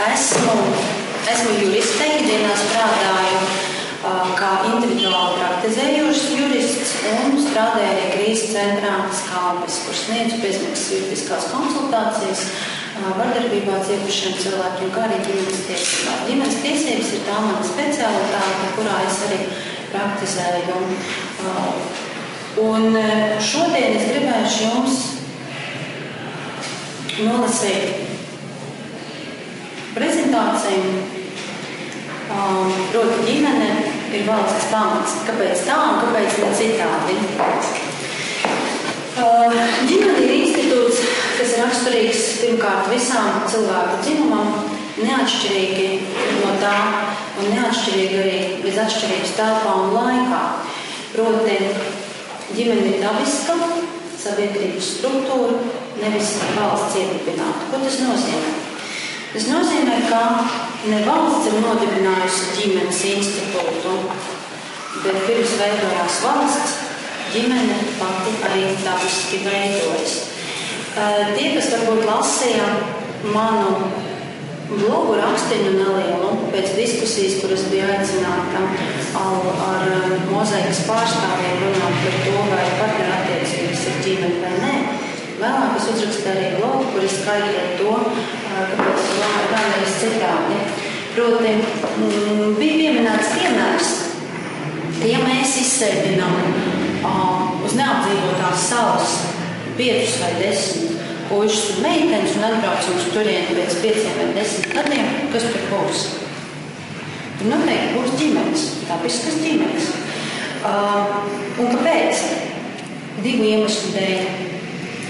esmu juriste, ikdienā strādāju kā individuāli praktizējošs jurists un strādāju arī krīzes centrā Skalpes, kur sniedzu bezmaksas juridiskās konsultācijas vardarbībā cietušiem cilvēkiem, kā arī ģimenes tiesībām. Ģimenes tiesības ir tā mana specialitāte, kurā es arī praktizēju. Un šodien es gribēšu jums nolasīt prezentāciju. Proti, ģimene ir valsts pamats. Kāpēc tā un kāpēc ne citādi? Ģimene ir institūts, kas ir raksturīgs pirmkārt visām cilvēku dzimumam, neatšķirīgi no tā un neatšķirīgi arī bez atšķirības telpā un laikā. Proti, ģimene ir dabiska sabiedrības struktūra, nevis valsts iedibināta. Ko tas nozīmē? Tas nozīmē, ka ne valsts ir nodibinājusi ģimenes institūtu, bet pirms veidojās valsts, ģimene pati arī dabiski veidojas. Tie, kas varbūt lasīja manu blogu rakstiņu nelielu pēc diskusijas, kuras bija aicināta ar mozaikas pārstāvjiem runāt par to, vai partnerattiecības ir ģimene vai nē. Vēlāk es uzrakstīju arī blogu, kur es skaidroju to, kāpēc es domāju kādreiz citādi. Proti, bija pieminēts piemērs, ka ja mēs izsēdinām uz neapdzīvotās salas 5 vai 10 puišus un meitenes un atbraucam uz turieni pēc 5 vai 10 gadiem, kas tur būs? Tur noteikti būs ģimenes, dabiskas ģimenes. Un kāpēc? 2 iemeslu dēļ.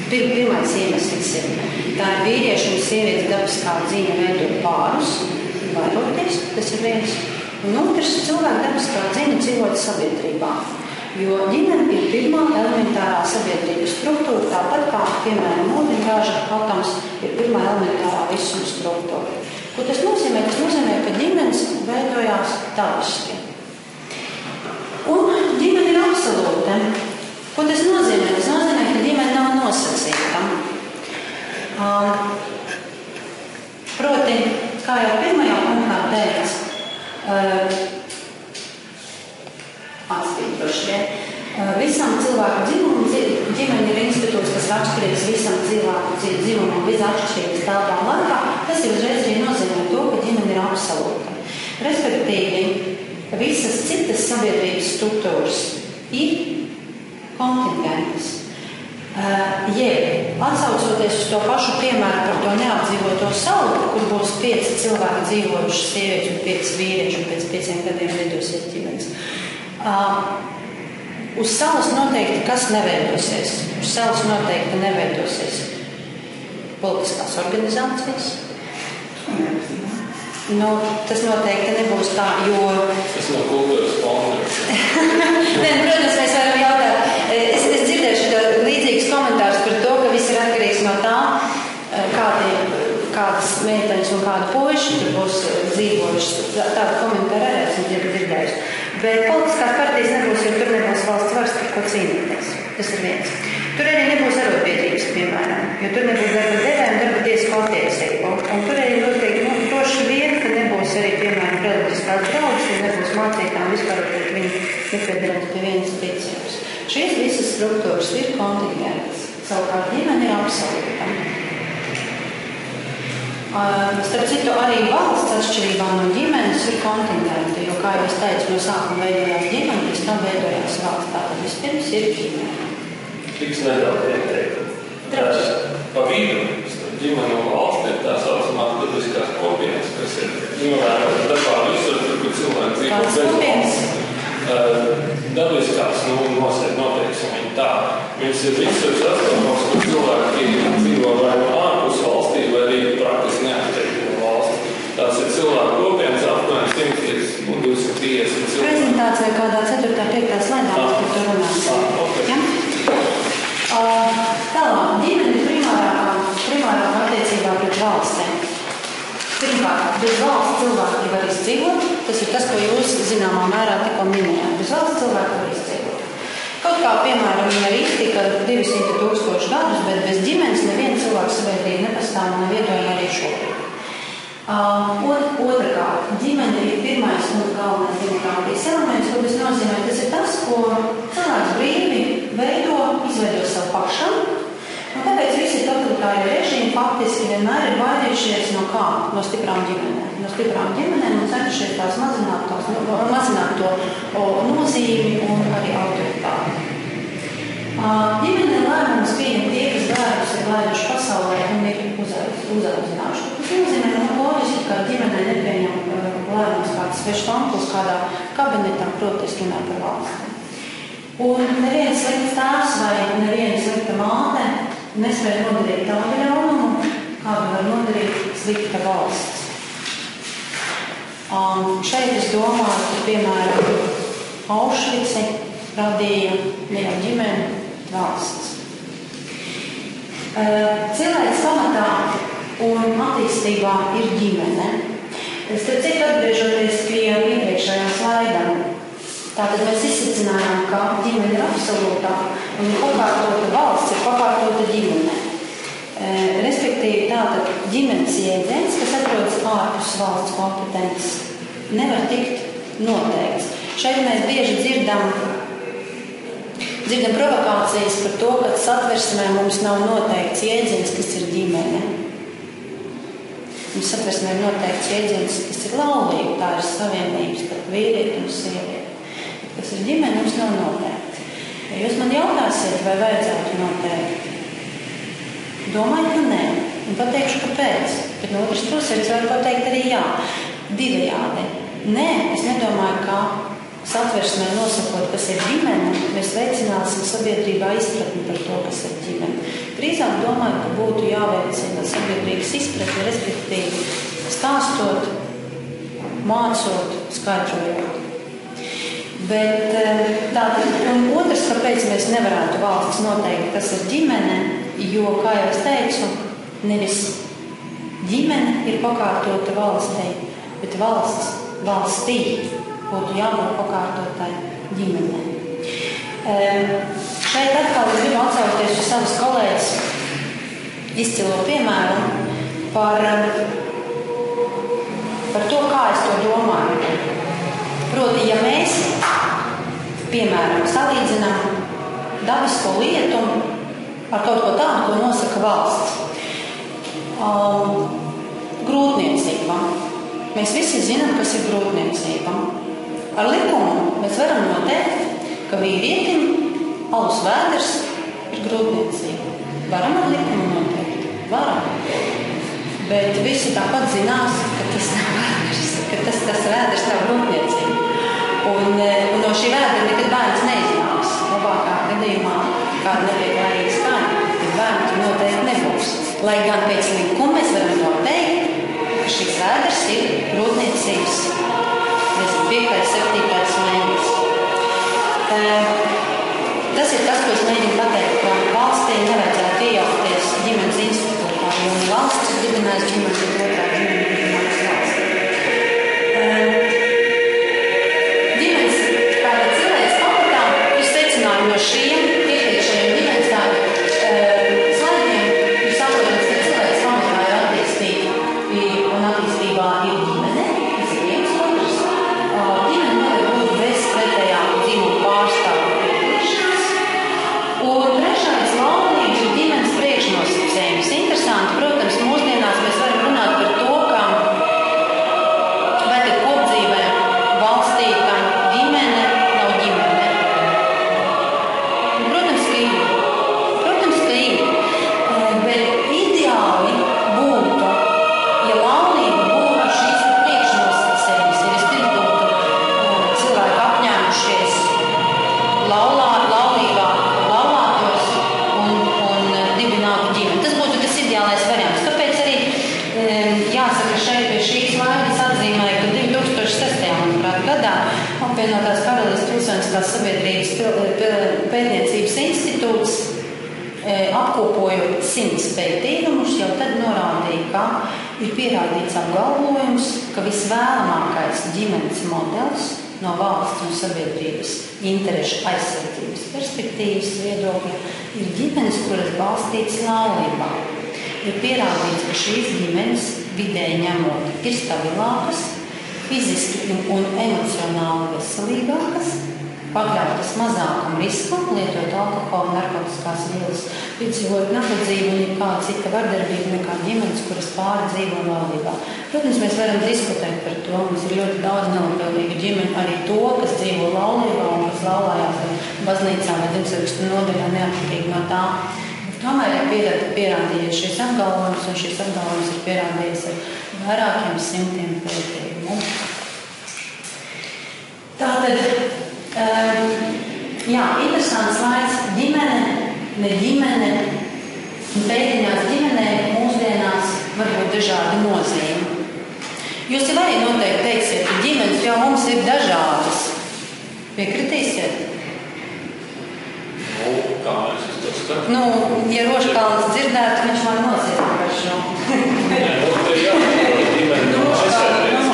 Pirmais iemesls ir, tā ir vīriešu un sievietes dabiskā dzīve veidot pārus, vairoties, tas ir viens. Un otrs, cilvēku dabiskā dzīve dzīvot sabiedrībā. Jo ģimene ir pirmā elementārā sabiedrības struktūra, tāpat kā, piemēram, ūdeņgāža atoms ir pirmā elementārā visuma struktūra. Ko tas nozīmē? Tas nozīmē, ka ģimenes veidojās dabiski. Un ģimene ir absolūta. Ko tas nozīmē? Tas nozīmē, ka ģimene nav nosacīta. Proti, kā jau pirmajā punktā teica, visam cilvēku dzimumam ģimene ir institūts, kas raksturīgs visam cilvēku dzimumam bez atšķirības telpā un laikā. Tas ir uzreiz arī nozīmē to, ka ģimene ir absolūta. Respektīvi, visas citas sabiedrības struktūras ir kontingentas. Atsaucoties uz to pašu piemēru par to neapdzīvoto salu, kur būs 5 cilvēki dzīvojuši sievietes un 5 vīrieši un pēc 5 gadiem veidosies ģimenes. Uz salas noteikti kas neveidosies? Uz salas noteikti neveidosies politiskās organizācijas. Tas noteikti nebūs tā, jo... Tas nav kultūras fonds. Protams, mēs varam jautāt. Es dzirdēšu līdzīgus komentārus par to, ka viss ir atkarīgs no tā, kādas meitenes un kādu puiši tur būs dzīvojuši. Tādu komentāru arī esmu dzirdējuši. Bet politiskās partijas nebūs, jo tur nebūs valsts varas, par ko cīnīties. Tas ir viens. Tur arī nebūs arotbiedrības, piemēram, jo tur nebūs darba devēja un darba tiesību attiecību. Un tur arī noteikti droši vien, ka nebūs arī, piemēram, reliģiskās draudzes, un nebūs mācītām vispār, ka viņi nepiedarās pie vienas ticības. Šīs visas struktūras ir kontingentas. Savukārt ģimene ir absolūta. Starp citu, arī valsts atšķirībā no ģimenes ir kontingenta, jo, kā jau es teicu, no sākuma veidojās ģimene, pēc tam veidojās valsts. Tātad vispirms ir ģimene. Tiks nedaudz ieteikt. Pa vidu ģimene un valsts ir tā saucamā dabiskās kopienas, kas ir novērot darbā visur, tur, kur cilvēki dzīvo bez valsts. Dabiskās noteiksim viņi tā. Viņas ir visur sastopams, kur cilvēki dzīvo vai ārpus valstī, vai arī praktiski neatteikti no valsts. Tās ir cilvēku kopienas apmēram 100 un 250 cilvēki. Prezentācijā kādā 4. 5. slaidā mēs par to runāsim. Ja? Tālāk, ģimene primārā attiecībā pret valstiem. Pirmkārt, bez valsts cilvēki var izdzīvot. Tas ir tas, ko jūs zināmā mērā tikko minējāt. Bez valsts cilvēki var izdzīvot. Kaut kā, piemēram, viņa arī iztika 200 000 gadus, bet bez ģimenes neviena cilvēka sabiedrība nepastāv un neviedojama arī šobrīd. Otrakārt, ģimene ir pirmais un galvenais demokrātijas elements, ko tas nozīmē. Tas ir tas, ko cilvēks brīvi izveido sev pašam. Un tāpēc visi totalitārie režīmi faktiski vienmēr ir baidījušies no kā? No stiprām ģimenēm. No stiprām ģimenēm un centušies tās mazināt to nozīmi un arī autoritāti. Ģimene lēmumus pieņem tie, kas bērnus ir laiduši pasaulē un ir uzaudzinājuši. Tas nozīmē, loģiski, ka ģimenē nepieņem lēmumus kāds svešs amplis kādā kabinetā, protams, runā par valsti. Un neviens slikts tēvs vai neviena slikta māte nespēja nodarīt tādu ļaunumu, kādu var nodarīt slikta valsts. Šeit es domāju, ka, piemēram, Aušvici radīja ne jau ģimeni, valsts. Cilvēks pamatā un attīstībā ir ģimene. Starp citu, atgriežoties pie iepriekšējā slaida, tātad mēs izsacinājām, ka ģimene ir absolūtā un pakārtota valsts ir pakārtota ģimene. Respektīvi, tātad ģimenes jēdziens, kas atrodas ārpus valsts kompetences, nevar tikt noteikts. Šeit mēs bieži dzirdam provokācijas par to, ka satversmē mums nav noteikts jēdziens, kas ir ģimene. Mums satversmē ir noteikts jēdziens, kas ir laulība, tā ir savienības starp vīrieti un sievieti. Kas ir ģimene, mums nav noteikts. Ja jūs man jautāsiet, vai vajadzētu noteikt? Domāju, ka nē. Un pateikšu, kāpēc. Bet no otras puses es varu pateikt arī jā. Divējādi. Nē, es nedomāju, ka satversmē nosakot, kas ir ģimene, mēs veicināsim sabiedrībā izpratni par to, kas ir ģimene. Drīzāk domāju, ka būtu jāveicina sabiedrības izpratni, respektīvi stāstot, mācot, skaidrojot. Bet tātad, un otrs, kāpēc mēs nevarētu valsts noteikt, kas ir ģimene, jo, kā jau es teicu, nevis ģimene ir pakārtota valstī, bet valstī būtu jābūt pakārtotai ģimenei. Šeit atkal es gribu atsaukties uz savus kolēģus izcilo piemēru par to, kā es to domāju. Proti, ja mēs, piemēram, salīdzinām dabisko lietu ar kaut ko tādu, ko nosaka valsts. Grūtniecība. Mēs visi zinām, kas ir grūtniecība. Ar likumu mēs varam noteikt, ka vīrietim alus vēders ir grūtniecība. Varam ar likumu noteikt? Varam. Bet visi tāpat zinās, ka tas nav vēders, ka tas vēders nav grūtniecība. Un no šī vēdera nekad bērns neiznāks. Labākā gadījumā kāda nepieklājīga skaņa, bet bērnu noteikti nebūs. Lai gan pēc likuma mēs varam noteikt, ka šis vēders ir grūtniecības 5. 7. mēnesis. Tas ir tas, ko es mēģinu pateikt, ka valstī nevajadzētu iejaukties ģimenes institūtā, jo valsts ir dibinājusi ģimenes, bet otrā ģimene ir dibinājusi valsts. Ģimenes, tātad cilvēks pamatā, es secināju no šiem iepriekšējiem ģimenes tādu slaidiem, jūs saprotat, ka cilvēks pamatā ir attīstība un attīstībā ir ģimene. Interesanti, protams, mūsdienās mēs varam runāt par to, ka vai tad kopdzīvē valstī, ka ģimene nav ģimene. Protams, ka ir. Bet ideāli būtu, ja laulība būtu šīs priekšnosacījums, ja vispirms būtu cilvēki apņēmušies laulībā laulātos un dibinātu ģimeni. Tas būtu tas ideālais variants. Kāpēc arī jāsaka šeit pie šīs slaidas atzīmēja, ka 2006. gadā apvienotās Karalistes Pilsoniskās sabiedrības pētniecības institūts apkopojot 100 pētījumus, jau tad norādīja, ka ir pierādīts apgalvojums, ka visvēlamākais ģimenes modelis no valsts un sabiedrības interešu aizsardzības perspektīvas viedokļa ir ģimenes, kuras balstītas laulībā. Ir pierādīts, ka šīs ģimenes vidēji ņemot, ir stabilākas, fiziski un emocionāli veselīgākas, pakļautas mazākam riskam, lietot alkoholu, narkotiskās vielas, piedzīvot nabadzību un kāda cita vardarbība nekā ģimenes, kuras pāri dzīvo laulībā. Protams, mēs varam diskutēt par to. Mums ir ļoti daudz nelabvēlīgu ģimeņu, arī to, kas dzīvo laulībā un kas laulājās baznīcā vai dzimtsargstu nodaļā neatkarīgi no tā. Tomēr ir pierādījies šis apgalvojums, un šis apgalvojums ir pierādījies ar vairākiem simtiem pētījumu. Tātad, interesants vārds ģimene, ne ģimene, un pēdiņās ģimenē mūsdienās var būt dažādi nozīmi. Jūs jau arī noteikti teiksiet, ka ģimenes jau mums ir dažādas. Piekritīsiet? Kā mēs to skatām? Ja Roškalns dzirdētu, viņš man nosiet par šo. Nē, te jābūt ģimene aizsardzība.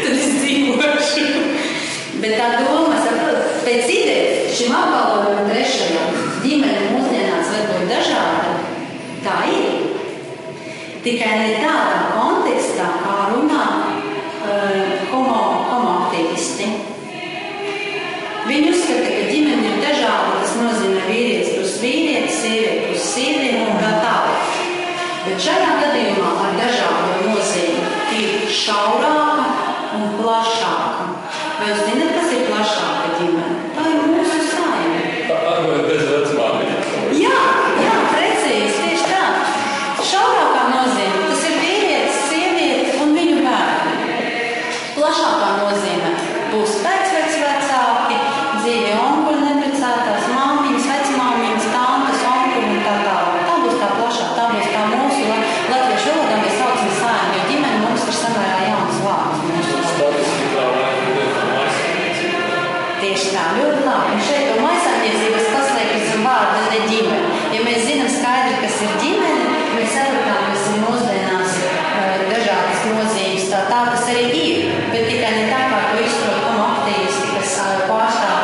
Tad es dzīvošu. Bet tā doma, saprot, pēc idejas šim apgalvojumam trešajam ģimene mūsdienās var būt dažāda. Tā ir. Tikai ne tādā kontekstā, kā runā homoaktīvisti. Viņi uzskata, ka ģimene ir dažāda, tas nozīmē vīrietis plus vīrietis, sieviete plus sieviete un tā tālāk. Bet šajā gadījumā ar dažādu nozīmi ir šaurāka un plašāka. Vai jūs zināt, kas ir plašāka ģimene? Tā ir mūsu saime. Vai bez vecmāmiņas? Jā, precīzi, tieši tā. Šaurākā nozīme, tas ir vīrietis, sieviete un viņu bērni. Plašākā nozīme būs pēcvecāki, dzīvi onkuļi, neprecētās māmiņas, vecmāmiņas, tantes, onkuļi un tā tālāk. Tā būs tā plašā, tā būs tā mūsu latviešu valodā mēs saucam saimi, jo ģimene mums ir samērā jauns vārds. Statistikā vai maisaimniecība? Tieši tā, ļoti labi. Un šeit to maisaimniecības paslēpjas zem vārda ne ģimene. Ja mēs zinām skaidri, kas ir ģimene, mēs saprotam, kas ir mūsdienās dažādas nozīmes. Tā tas arī ir, bet tikai ne tā, kā to izprot homoaktīvisti, kas pārstāv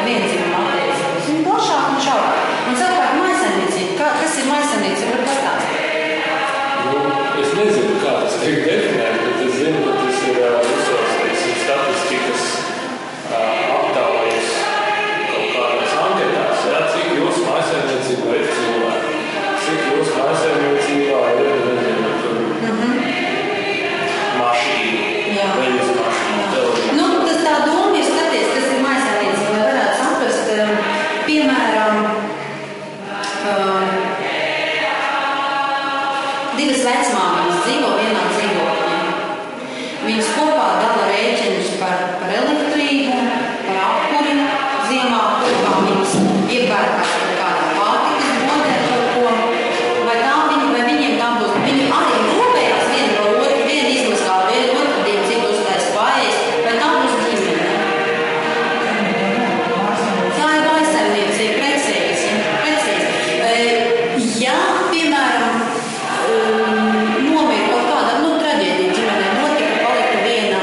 viendzimumu attiecības. Viņi plašāk un šaurāk. Un savukārt maisaimniecība, kas ir maisaimniecība, var pastāstīt? Es nezinu, kā tas tiek definēt, bet es zinu, ka tas ir visos statistikas aptaujas kaut kādās anketās. Cik jūsu maisaimniecībā ir cilvēki? Cik jūsu maisaimniecībā ir mašīna, veļas mašīna, televīzija? Tas tā doma ir skaties, kas ir maisaimniecība, lai varētu saprast, piemēram, divas vecmāmiņas dzīvo vienā dzīvokļā. Viņas kopā dala rēķinus par elektrību, par apkuri, ziemā kopā viņas iepērkās par kādā pārtikas bodē kaut ko, vai viņiem tā būs, viņi arī kopējās viena par otru, viena izmaskā, viena otru dienu, cik uztais pārējais, vai tā būs ģimene? Tā ir maisaimniecība, precīzi. Ja, piemēram, nomira kaut kāda traģēdija ģimenē, notika, palika viena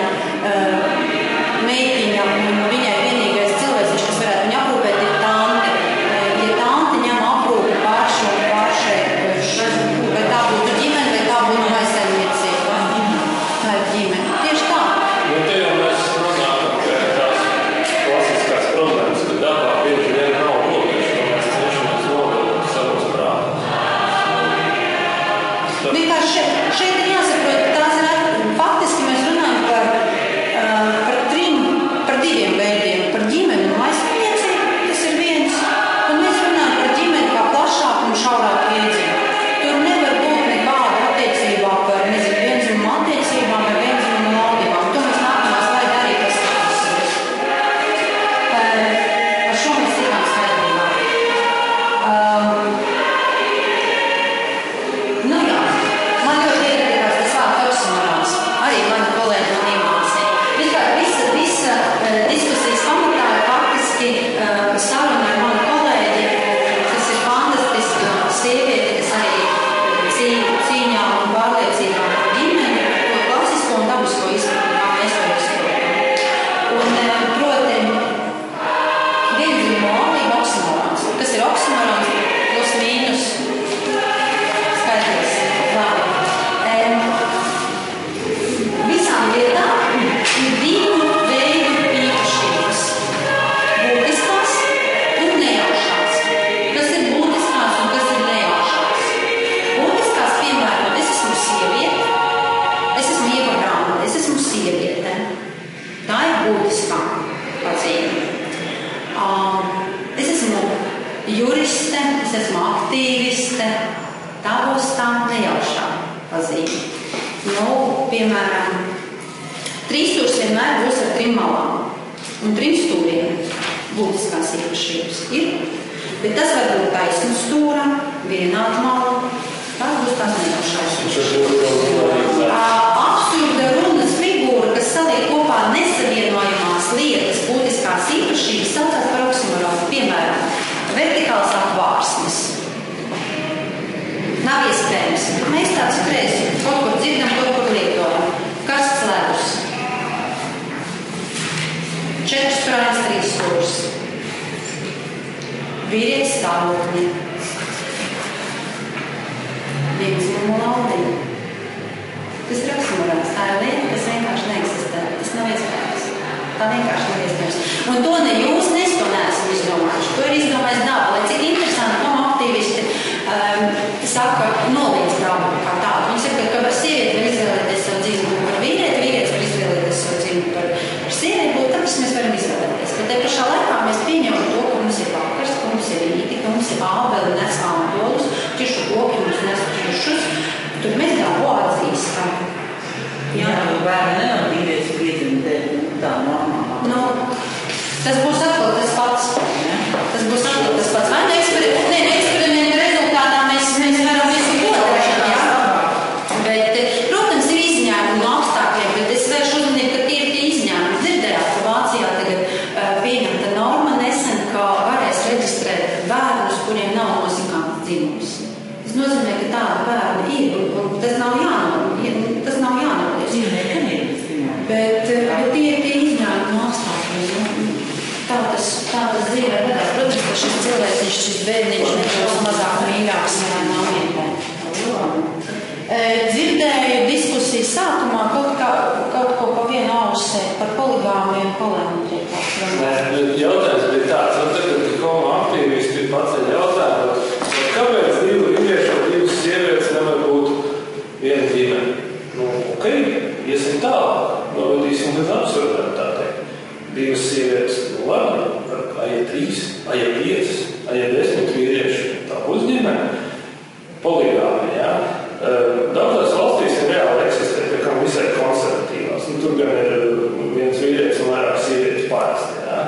es esmu aktīviste, tā būs tā nejaušā pazīme. Nu, piemēram, trīsstūrs vienmēr būs ar 3 malām, un 3 stūriem būtiskās īpašības ir, bet tas var būt taisnu stūra, vienāda mala, tā būs tās nejaušās īpašības. Absurda runas figūra, kas saliek kopā nesavienojamās lietas, būtiskās īpašības, saucās par oksimoronu. Piemēram, vertikāls apvārsnis. Nav iespējams. Mēs tāds reiz kaut kur dzirdam, kaut kur lietojam. Karsts ledus. 4 sprājas, 3 stūrs. Vīrietis stāvokļi. Vienzimumu laudiņu. Tas ir oksimorons. Tā ir lieta, kas vienkārši neeksistē. Tas nav iespējams. Tā vienkārši nav iespējams. Un to ne jūs, ne es to neesmu izdomājuši. To ir izdomājis daba. Lai cik interesanti homo aktīvisti saka, noliedz dabu kā tādu. Viņi saka, ka par sievieti var izvēlēties savu dzīvumu par vīrieti, vīrietis var izvēlēties savu dzīvumu par sievieti, būtu tāpēc mēs varam izvēlēties. Bet te pašā laikā mēs pieņemam to, ka mums ir vakars, ka mums ir rīti, ka mums ir ābeli, nes ābolus, ķiršu koki, mums nes ķiršus. Tur mēs dabu atzīstam. Jā, bērni nevar vīrietis piedzimtēt tā normālā. Nu, tas būs atkal tas pats. Tas būs atkal tas pats. Vai eksperimenta rezultātā mēs varam visu godēt, jā? Bet, protams, ir izņēmumi no apstākļiem, bet es vēršu uzmanību, ka tie ir tie izņēmumi. Dzirdējāt, ka Vācijā tagad pieņemta norma nesen, ka varēs reģistrēt bērnus, kuriem nav nosakāms dzimums. Tas nozīmē, ka tāda bērna ir, un tas nav jānoliedz. Bet tie ir tie izņēmumi no apstākļiem. Tā tas dzīvē vedās. Protams, ka šis cilvēks, šis bērniņš nekļūst mazāk mīļāks nav vienmēr. Dzirdēju diskusiju sākumā kaut ko pa vienu ausē par poligāmiem poliandriju. Jautājums bija tāds, tagad homo aktīvisti paceļ jautājumu, kāpēc 2 vīrieši un 2 sievietes nevar būt viena ģimene? Nu, ok, iesim tālāk, novadīsim līdz absurditātei. 2 sievietes, nu labi, aiet 3, aiet 5, aiet 10 vīrieši, tā būs ģimene. Poligāmi, jā. Daudzās valstīs ir reāli eksistē, pie kā visai konservatīvās. Nu, tur gan ir viens vīrietis un vairāk sievietes parasti, jā.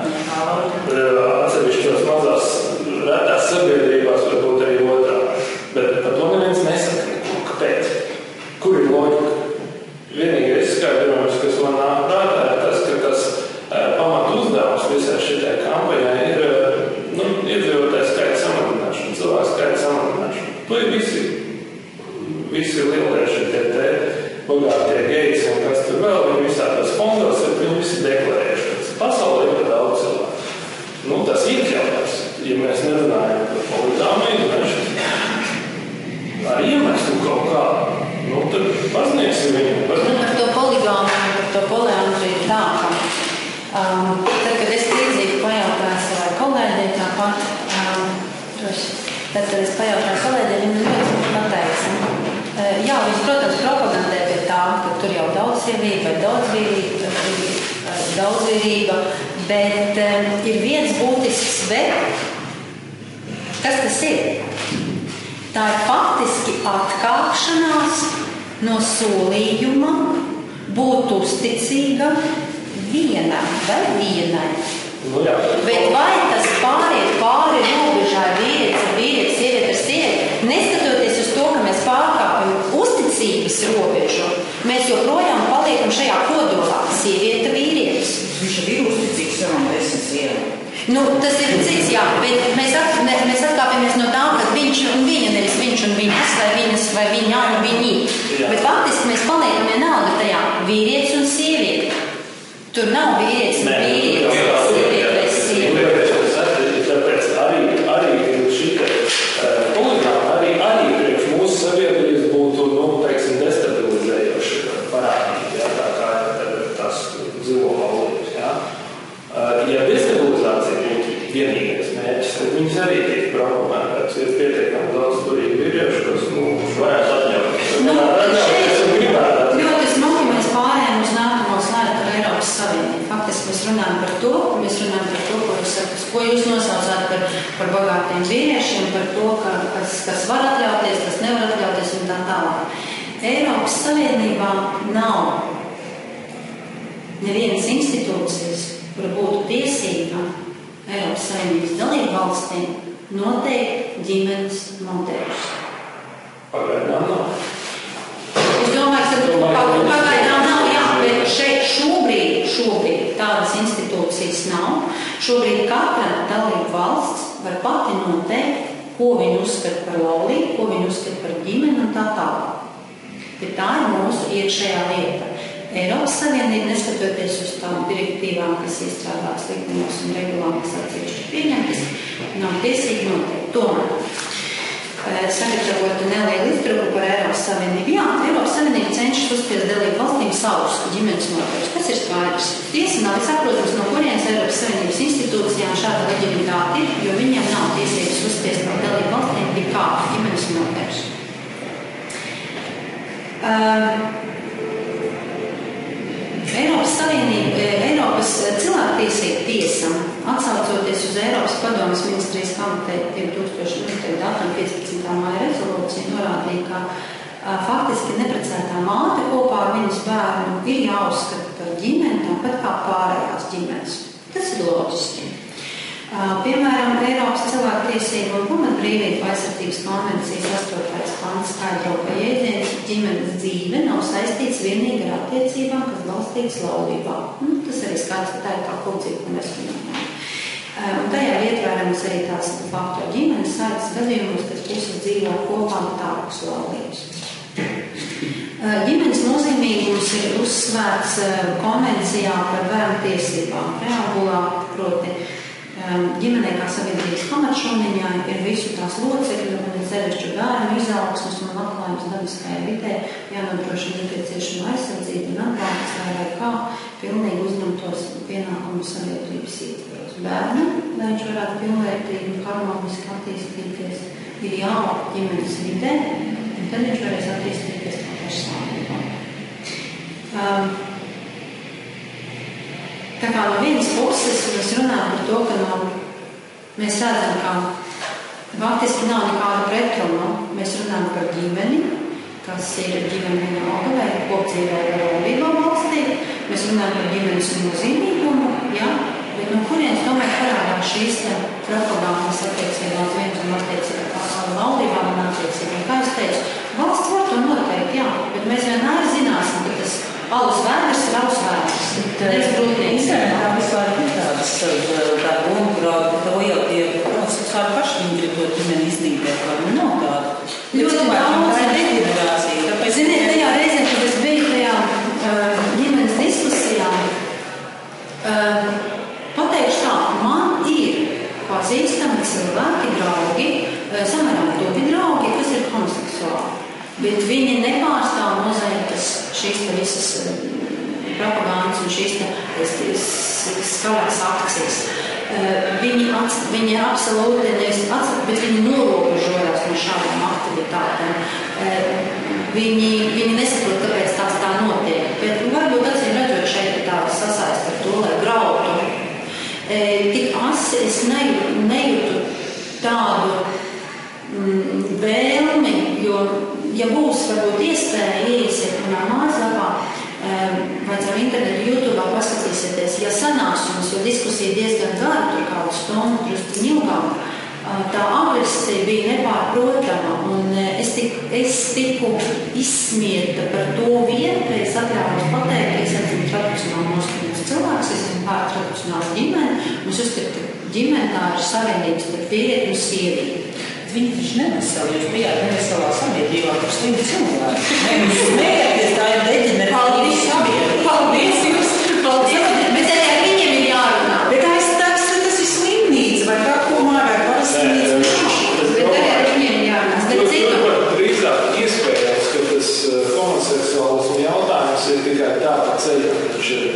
Atsevišķos mazās retās sabiedrībās varbūt arī otrā. Bet par to neviens nesaka neko. Kāpēc? Kur ir loģika? Vienīgais skaidrojums, kas man nāk prātā, ir tas, ka tas pamatu uzdevums visai šitai kampaņai ir iedzīvotāju skaita samazināšana, cilvēku skaita samazināšana. To ir visi lielie šitie te bagātie geji un kas tur vēl, viņi visā tās fondos ir, viņi visi deklarējuši, ka pasaulē ir daudz cilvēku. Nu, tas iekļautās, ja mēs nerunājam par poligāmiju, ar iemestu kaut kā, nu, tad pasniegsim viņu. Par to poligāmiju, par to poliandriju tā, ka tad, kad es līdzīgi pajautāju savai kolēģei tāpat, tad, kad es pajautāju kolēģei, viņa ļoti pateica. Jā, viņš, protams, propagandē pie tā, ka tur jau daudzsievība, daudzvīrība, bet ir viens būtisks bet. Kas tas ir? Tā ir faktiski atkāpšanās no solījuma būt uzticīga vienam vai vienai. Nu, jā. Bet vai tas pāriet pāri robežai vīrietis, sieviete ar sievieti, neskatoties uz to, ka mēs pārkāpjam uzticības robežu, mēs joprojām paliekam šajā kodolā sieviete vīrietis. Viņš ir uzticīgs savam 10 sievām. Nu, tas ir cits, jā, bet mēs atkāpjamies no tā, ka viņš un viņa, nevis viņš un viņas, vai viņas, vai viņa un viņi. Jā. Bet faktiski mēs paliekam vienalga tajā vīrietis un sievieti. Tur nav vīrietis un vīrietis, sieviete vai sieviete. Tāpēc arī šita poligāma arī priekš mūsu sabiedrības būtu, destabilizējoši parādība, jā, tā kā tās zilo valības, jā. Ja destabilizācija būtu vienīgais mērķis, tad viņas arī tiek propagandētas, ir pietiekami daudz turīgi vīrieši, kas varētu atļaut. Ļoti smuki mēs pārējām uz nākamo slaidu par Eiropas Savienību. Faktiski mēs runājam par to, ko jūs nosaucāt par bagātiem vīriešiem, par to, kas var atļauties, kas nevar atļauties un tā tālāk. Eiropas Savienībā nav nevienas institūcijas, kura būtu tiesība Eiropas Savienības dalību valstīm noteikt ģimenes modeļus. Pagaidām nav. Es domāju, ka pagaidām nav, jā, bet šeit šobrīd tādas institūcijas nav. Šobrīd katra dalība valsts var pati noteikt, ko viņi uzskata par laulību, ko viņi uzskata par ģimeni un tā tālāk. Bet tā ir mūsu iekšējā lieta. Eiropas Savienība, neskatoties uz tām direktīvām, kas iestrādātas likumos un regulām, kas atsevišķi pieņemtas, nav tiesīgi noteikt. Tomēr sagatavot nelielu izdruku par Eiropas Savienību. Jā, Eiropas Savienība cenšas uzspiest dalību valstīm savus ģimenes noteikumus. Tas ir skaidrs. Tiesa nav saprotams, no kurienes Eiropas Savienības institūcijām šāda leģitimitāte ir, jo viņiem nav tiesības uzspiest no dalību valstīm nekādu ģimenes noteikumus. Eiropas cilvēktiesību tiesa, atsaucoties uz Eiropas padomes ministrijas komiteju 2000. Datuma 15. māja rezolūciju, norādīja, ka faktiski neprecētā māte kopā ar viņas bērnu ir jāuzskata par ģimeni, tāpat kā pārējās ģimenes. Tas ir loģiski. Piemēram, Eiropas cilvēktiesību un pamatbrīvību aizsardzības konvencijas 8. pants skaidro, ka jēdziens ģimenes dzīve nav saistīts vienīgi ar attiecībām, kas balstītas laulībā. Tas arī skaidrs, ka tā ir tā kopdzīve, ko mēs runājam. Un tajā ir ietvērams arī tās de facto ģimenes saites gadījumos, kas puses dzīvo kopā un tālākas laulības. Ģimenes nozīmīgums ir uzsvērts konvencijā par bērnu tiesībām. Preambulā, proti, ģimenei kā sabiedrības pamatšūniņā ir visu tās locekļu un sevišķu bērnu izaugsmes un labklājības dabiskajā vidē jānodrošina nepieciešama aizsardzība un atbalsts, lai kā pilnīgi uzņemtos pienākumus sabiedrības ietvaros. Bērnam, lai viņš varētu pilnvērtīgi un harmoniski attīstīties, ir jāaug ģimenes vidē, un tad viņš varēs attīstīties kā personībā. Tā kā no vienas puses mēs runājam par to, ka mēs redzam, ka faktiski nav nekāda pretruna. Mēs runājam par ģimeni, kas ir ģimene vienalga vai kopdzīvē vai laulībā valstī. Mēs runājam par ģimenes nozīmīgumu, jā, bet no kurienes tomēr parādās šīs propagandas attiecībā uz vienu un attiecībā ar laulībām un attiecībām. Kā es teicu, valsts var to noteikt, jā, bet mēs vienmēr zināsim, ka tas alus vēders ir alus vēders. Internetā vispār ir tā doma, ka to jau tie homoseksuāli paši viņi grib to ģimeni iznīdēt, vai nav tāda. Ļoti daudz. Tā ir degenerācija. Ziniet, tajā reizē, kad es biju tajā ģimenes diskusijā, pateikšu tā, man ir pazīstami cilvēki, draugi, samērā tuvi draugi, kas ir homoseksuāli. Bet viņi nepārstāv mozaikas šīs visas propagandas un šīs skaļās akcijas. Viņi absolūti bet viņi norobežojās no šādām aktivitātēm. Viņi nesaprot, kāpēc tās tā notiek. Bet varbūt acīm redzot šeit ir tāda sasaiste ar to, lai grautu. Tik asi es nejūtu tādu vēlmi, jo, ja būs varbūt iespēja ieiesiet manā mājaslapā vai caur internetu YouTube paskatīsieties, ja sanāksmes, jo diskusija diezgan gara, tur kādu stundu, drusku ilgāk, tā agresija bija nepārprotama, un es tiku izsmieta par to vien, ka es atļāvos pateikt, ka es esmu tradicionāli noskaņots cilvēks, es esmu pār tradicionāli ģimeni, un es uzskatu, ka ģimene tā ir savienības starp vīrieti un sievieti. Viņi taču neveselī, jūs bijāt neveselā sabiedrībā, kur slimi cilvēki. Jūs smējaties, tā ir deģeneratīva sabiedrība. Paldies jums! Paldies! Bet arī ar viņiem ir jārunā. Bet tas ir slimnīca vai kā ko mārāk paraslimnīca. Bet arī ar viņiem ir jārunā. Tur drīzāk iespējams, ka tas homoseksuālismu jautājums ir tikai tāda ceļa, kurš ir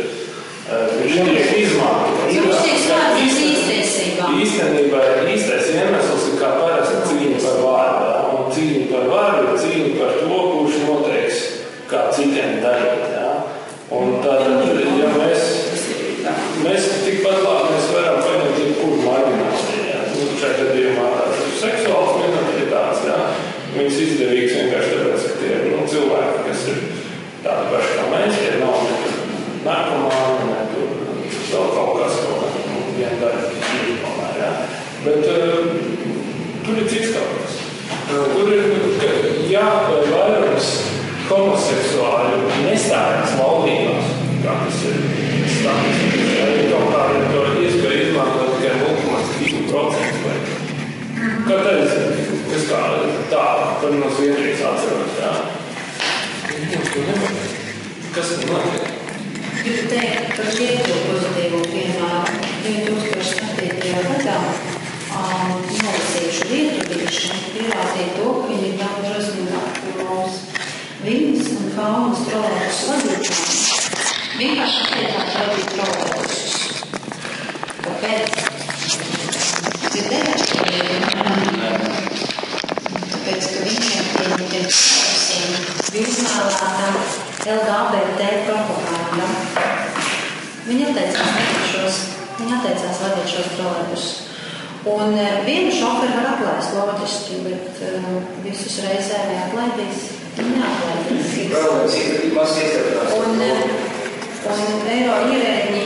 izmantots. Jums tiek slēdzis īstiesībā. Īstenībā īstais iemesls ir kā parasti cīņa par vārdu. Un cīņa par vārdu ir cīņa par to, kurš noteiks, kas homoseksuāļu nestājās laulībās, kā tas ir statistiski. Kaut kā to iespēju izmantot tikai 0,2%. Kāpēc? Es kā tā, par no Zviedrijas atceros, jā. Kas man notiek? Gribu teikt par Lietuvu pozitīvu piemēru. 2007. gadā nolasījuši lietuvieši pierādīja to, ka viņi ir daudz uzmanīgāki uz viņas un faunas trolētus vadītājiem. Vienkārši attiecās vadīt trolētus. Kāpēc? Dzirdējāt, tāpēc, ka viņiem izmēlētā LGBT propaganda. Viņi atteicās vadīt šos trolētus. Un vienu šoferi var atlaist loģiski, bet visus reizē neatlaidīs. Neatlaidīs. Un eiro ierēģi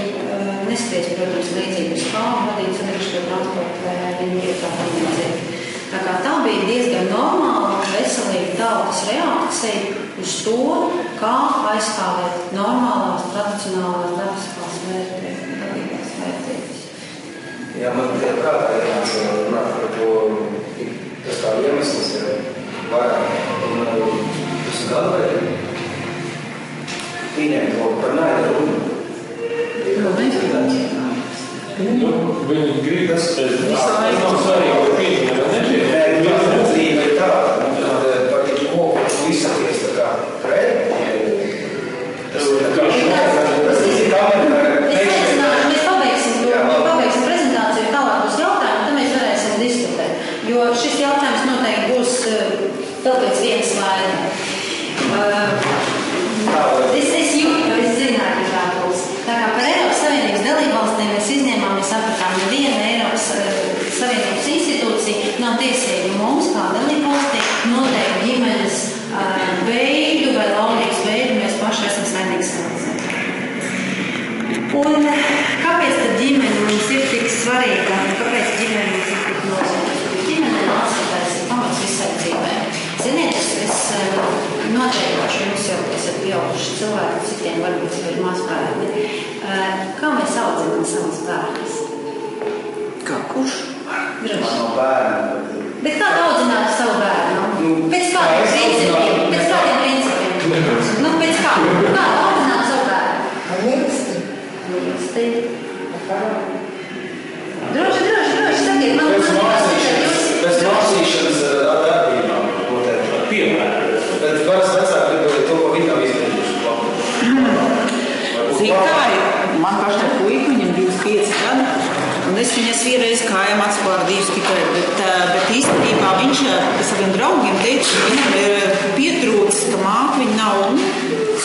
neskries, protams, līdzības fāmu vadīt sabiedrisko transportu vai viņu vietā līdzīgi. Tā bija diezgan normāla un veselīga tautas reakcija uz to, kā aizstāvēt normālās, tradicionālās, dabiskās vērtības. Jā, man tikai prātā runāt par to, tas kā iemesls ir vairāk. Un tas galvē pieņemt to par naidu runu. Viņi grib, tas nav svarīgi, ka pieņem, Nē, dzīve ir tāda, par ko tu izsakies tā kā pret. Tas ir tā kā Mēs pabeigsim prezentāciju tālāk uz jautājumu, tad mēs varēsim diskutēt. Jo šis jautājums noteikti būs vēl pēc vienas slaidas. Es jūtu, ka es zināju, kā būs. Tā kā par Eiropas Savienības dalībvalstīm mēs izņēmām, mēs sapratām, neviena Eiropas Savienības institūcija nav tiesīga mums, kā dalībvalstī, noteikti ģimenes veidu vai laulības veidu, mēs paši esam svainīgi savācē. Un kāpēc tad ģimene mums ir tik svarīga? Kāpēc ģimene mums ir tik nozīmīga? Ģimene mācītājs ir pamats visai dzīvē. Ziniet, es noteikti jums jau esat pieauguši cilvēki, citiem varbūt jau ir mazbērni. Kā mēs audzinām savus bērnus? Kā kurš? Droši. Man nav bērni. Bet kā audzināt savu bērnu? Pēc kādiem principiem? Pēc kādiem principiem? Nu, pēc kā? Kā audzināt savu bērnu? Mīlestīgi. Droši, sakiet, man Pēc mācīšanas darbībām. piemēram. Bet varas vecāki gribēja to, ko viņam izdarījuši. Zini, kā ir? Man pašai puika, viņam 25 gadi, un es viņas vienreiz kājām atspārdījusi tikai, bet īstenībā viņš saviem draugiem teica, ka viņam ir pietrūcis, ka māte viņa nav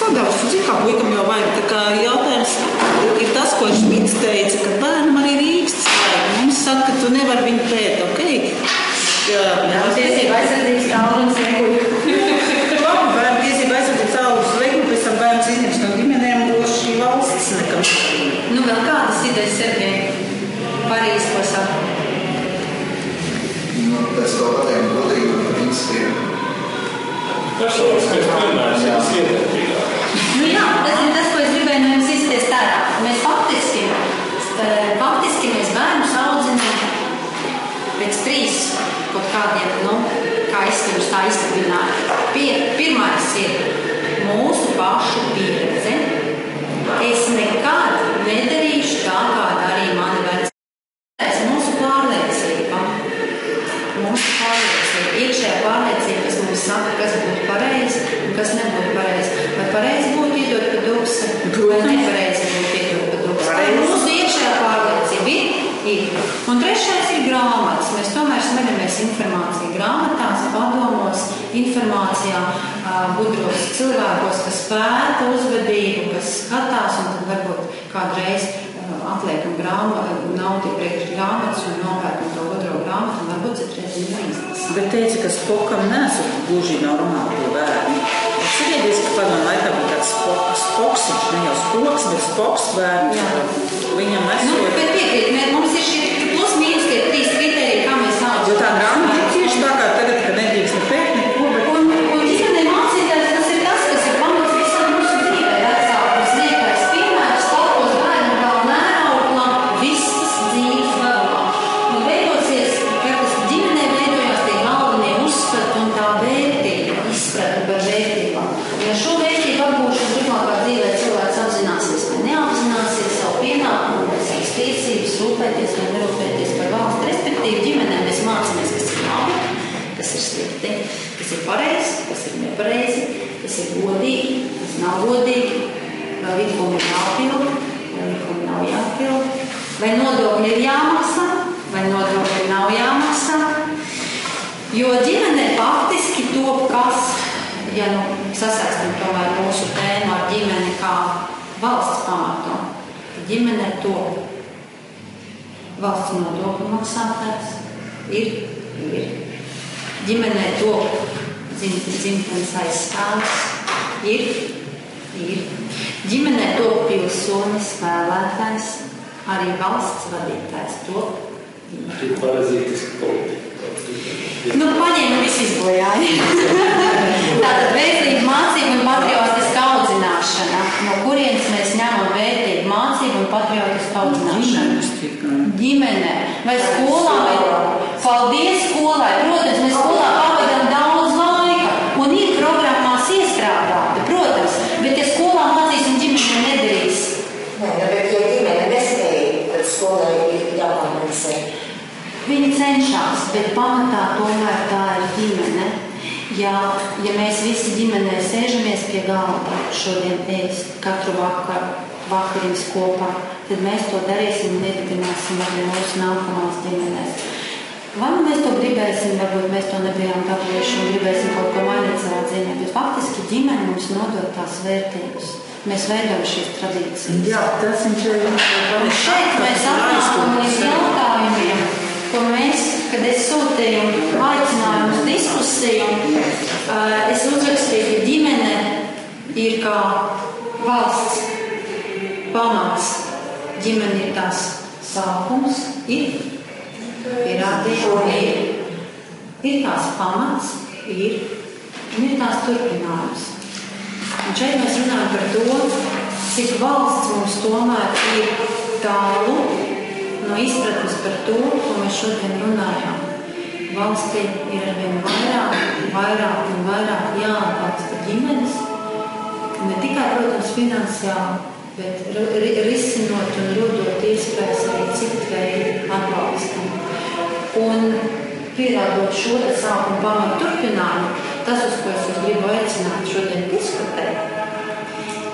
sadavusi. Zini, kā puikam jau vajag, tā kā jautājums ir tas, ko Šmits teica, ka bērnam arī ir īkstas vajag. Mums saka, ka tu nevar viņu pēt, ok? tiesība aizsardzības tālrunis regulē. Labi, bērnu tiesība aizsardzības tālrunis regulē, pēc tam bērns izņems no ģimenēm, būs šī valsts nekam. Nu, vēl kādas idejas Sergei? Parīs, ko saka? Nu, pēc to pateikt godīgi, ka viņas ir. Personīskais piemērs ir visietekmīgākais. Nu jā, tas ir tas, ko es gribēju no jums izties tā. Mēs faktiski mēs bērnus audzinām pēc 3 kaut kādiem, nu, kā es jums tā iztabināju. Pirmais ir mūsu pašu pieredze. Es nekad nedarīšu tā, kā darīja mani vecāki. Mūsu pārliecība, iekšējā pārliecība, kas mums saka, kas būtu pareizi un kas nebūtu pareizi. Vai pareizi būtu iedot pa duksa, vai nepareizi būtu iedot pa duksa. Tā mūsu iekšējā pārliecība ir. Un trešais ir grāmatas. Mēs tomēr smeļamies informāciju grāmatās, padomos, informācijā, gudros cilvēkos, kas pēta uzvedību, kas skatās un tad varbūt kādreiz atliekam naudu priekš grāmatas un nopērkam to gudro grāmatu un varbūt citreiz viņu izlasām. Bet teica, ka Spokam nesot gluži normāli tie bērni. Sabiedries, ka padomā laikā bija tāds Spoks, viņš ne jau Spoks, bet Spoks bērni. Viņam nesot. Nu, bet piekrīt, mums ir šie plus mīnus, tie 3 kriteriji, kā mēs saucam. Jo tā grāmata ir tieši tā kā tagad, ka nedrīkst ne pēt neko, bet... Un ģimenei mācītājs ar šo vēstību apgūšanu turpmākā dzīvē cilvēks apzināsies vai neapzināsies savu pienākumu, savas tiesības, rūpēties vai nerūpēties par valsti. Respektīvi, ģimenē mēs mācāmies, kas ir labi, kas ir slikti, kas ir pareizi, kas ir nepareizi, kas ir godīgi, kas nav godīgi, vai likumi ir jāpild, vai likumi nav jāpild, vai nodokļi ir jāmaksā, vai nodokļi nav jāmaksā. Jo ģimene faktiski top, kas, ja sasaistam tomēr mūsu tēmu ar ģimeni kā valsts pamato, tad ģimene top valsts nodokļu maksātājs ir. Ģimenē top dzimtenes aizstāvis ir. Ģimenē top pilsonis, vēlētājs, arī valsts vadītājs top. Ir parazītiski politika. Paņēma visu izbojāju. Tātad vērtību mācību un patriotiska audzināšana. No kurienes mēs ņemam vērtību mācību un patriotiska audzināšanu? Ģimenē. Vai skolā? Paldies skolai. Protams, mēs skolā pavadām daudz laika un ir programmās iestrādāta, protams. Bet ja skolā mācīsim, ģimene nedarīs. Nē, bet ja ģimene nespēja, tad skolai ir jāpārmēsē. Viņi cenšas, bet pamatā tomēr tā ir ģimene. Ja mēs visi ģimenē sēžamies pie galda šodien ēst katru vakariņas kopā, tad mēs to darīsim un iedibināsim arī mūsu nākamās ģimenēs. Vai mēs to gribēsim, varbūt mēs to nebijām dabūjuši un gribēsim kaut ko mainīt savā dzīvē, bet faktiski ģimene mums nodod tās vērtības. Mēs veidojam šīs tradīcijas. Jā, tas viņš ir. Un šeit mēs atnākam līdz jautājumiem, ko mēs, kad es sūtīju aicinājumu uz diskusiju, es uzrakstīju, ka ģimene ir kā valsts pamats. Ģimene ir tās sākums, ir pierādījumi, ir tās pamats, un ir tās turpinājums. Un šeit mēs runājam par to, cik valsts mums tomēr ir tālu no izpratnes par to, ko mēs šodien runājām. Valstī ir arvien vairāk un vairāk jāatbalsta ģimenes, ne tikai, protams, finansiāli, bet risinot un rodot iespējas arī citu veidu atbalstam. Un pierādot šo sākumu pamatu turpinājumu, tas, uz ko es gribu aicināt šodien diskutēt,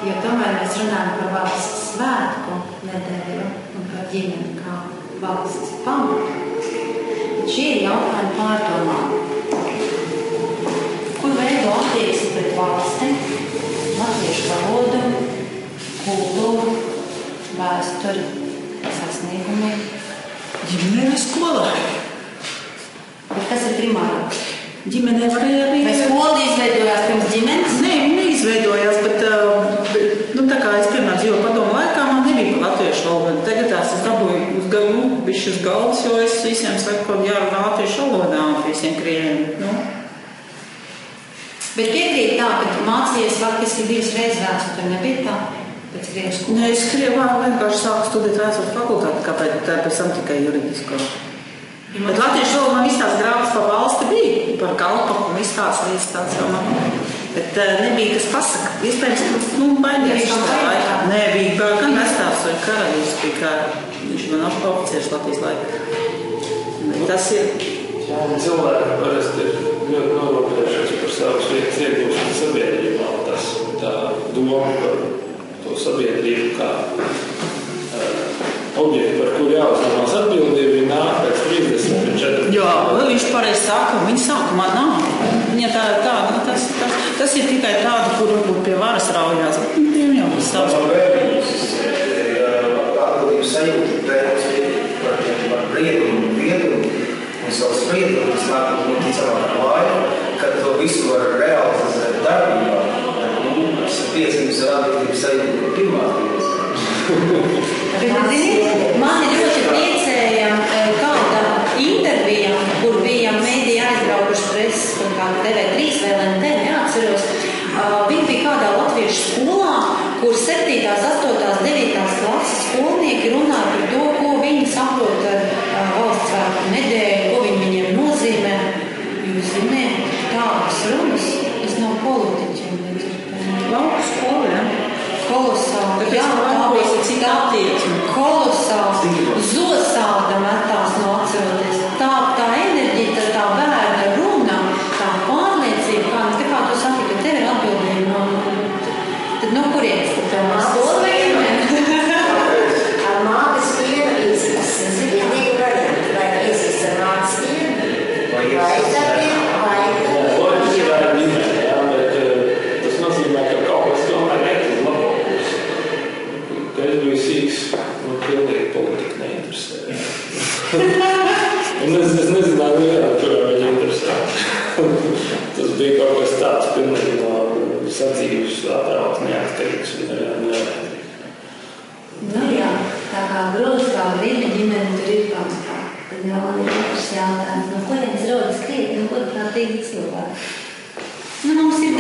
jo tomēr mēs runājam par valsts svētku nedēļu un par ģimeni kā valsts pamatu. Šī ir jautājuma pārdomā. Kur veido attieksmi pret valsti, latviešu valodu, kultūru, vēsturi, sasniegumiem? Ģimenē vai skolā? Bet kas ir primārāk? Ģimenē varēja arī... Vai skola izveidojās pirms ģimenes? Nē, viņa neizveidojās, bet tā kā es piemēram dzīvoju padomu laikā, man nebija pa latviešu valodu. Tagad tās es dabūju uz galvas, jo es visiem saku, ka jārunā latviešu valodā un visiem krieviem. Bet piekrīt tā, ka mācījies faktiski 2 reizes vēsturi, nebija tā? Pēc krievu skolas? Nē, es krievā vienkārši sāku studēt vēstures fakultāti, kāpēc pēc tam tikai juridisko. Bet latviešu valodā man viss tās grāmatas par valsti bija, par kalpaku un viss tāds līdz tāds jau man. Bet nebija kas pasaka. Iespējams, baidījās tā laikā. Nē, bija gan vestāvs vai karaļus, bija kā viņš man oficieris Latvijas laikā. Tas ir... Cilvēki parasti ir ļoti norūpējušies par savas vietas iegūšanu sabiedrībā. Tas tā doma par to sabiedrību kā objekti, par kuru jāuzņemās atbildība, viņi nāk pēc 30, 40. Jā, viņš pareizi saka, viņa sākumā nav. Viņa tas ir tikai tāda, kur varbūt pie varas raujās. Viņam jau ir savs. Atbildības sajūta par briedumu un viedumu un savu spriedumu, tas nāk no ticamāk māju, kad to visu var realizēt darbībā. Tas ir piecības ar atbildības sajūta pirmā piecības. Mani ļoti priecēja kāda intervija, kur bija mēdīja aizbraukuši preses, kā TV3 vai LNT, neatceros. Viņi bija kādā latviešu skolā, kur 7., 8., 9. klases skolnieki runāja par to, ko viņi saprot ar valsts svētku nedēļu, ko viņiem nozīmē. Jūs zināt, tādas runas, es nav politiķi. kolosāli. Tāpēc man apkosi, cik attieksme. Kolosāli. Zosāda metās no atceroties. Tā enerģija, tā bērna runa, tā pārliecība, kā tu saki, ka tev ir atbildība tad no kurienes tu tev skolu vai ģimeni? Ar mātes pienu izsist. Ir divi varianti. Vai izsist ar mātes pienu, vai ģimeni. Loģiski ir ģimene, jā, bet tas nozīmē, ka kaut kas tomēr netiek labākus. Kad es biju sīks, pilnīgi politika neinteresē. Un es nezināju, kurā viņa interesē. Tas bija kaut kas tāds pilnīgi no sadzīves atrauts, neatkarīgs. Nu jā, tā kā grūti kā viena ģimene tur ir pamatā. Tad jau man ir otrs jautājums, no kurienes rodas krietni un godprātīgi cilvēki? Nu, mums ir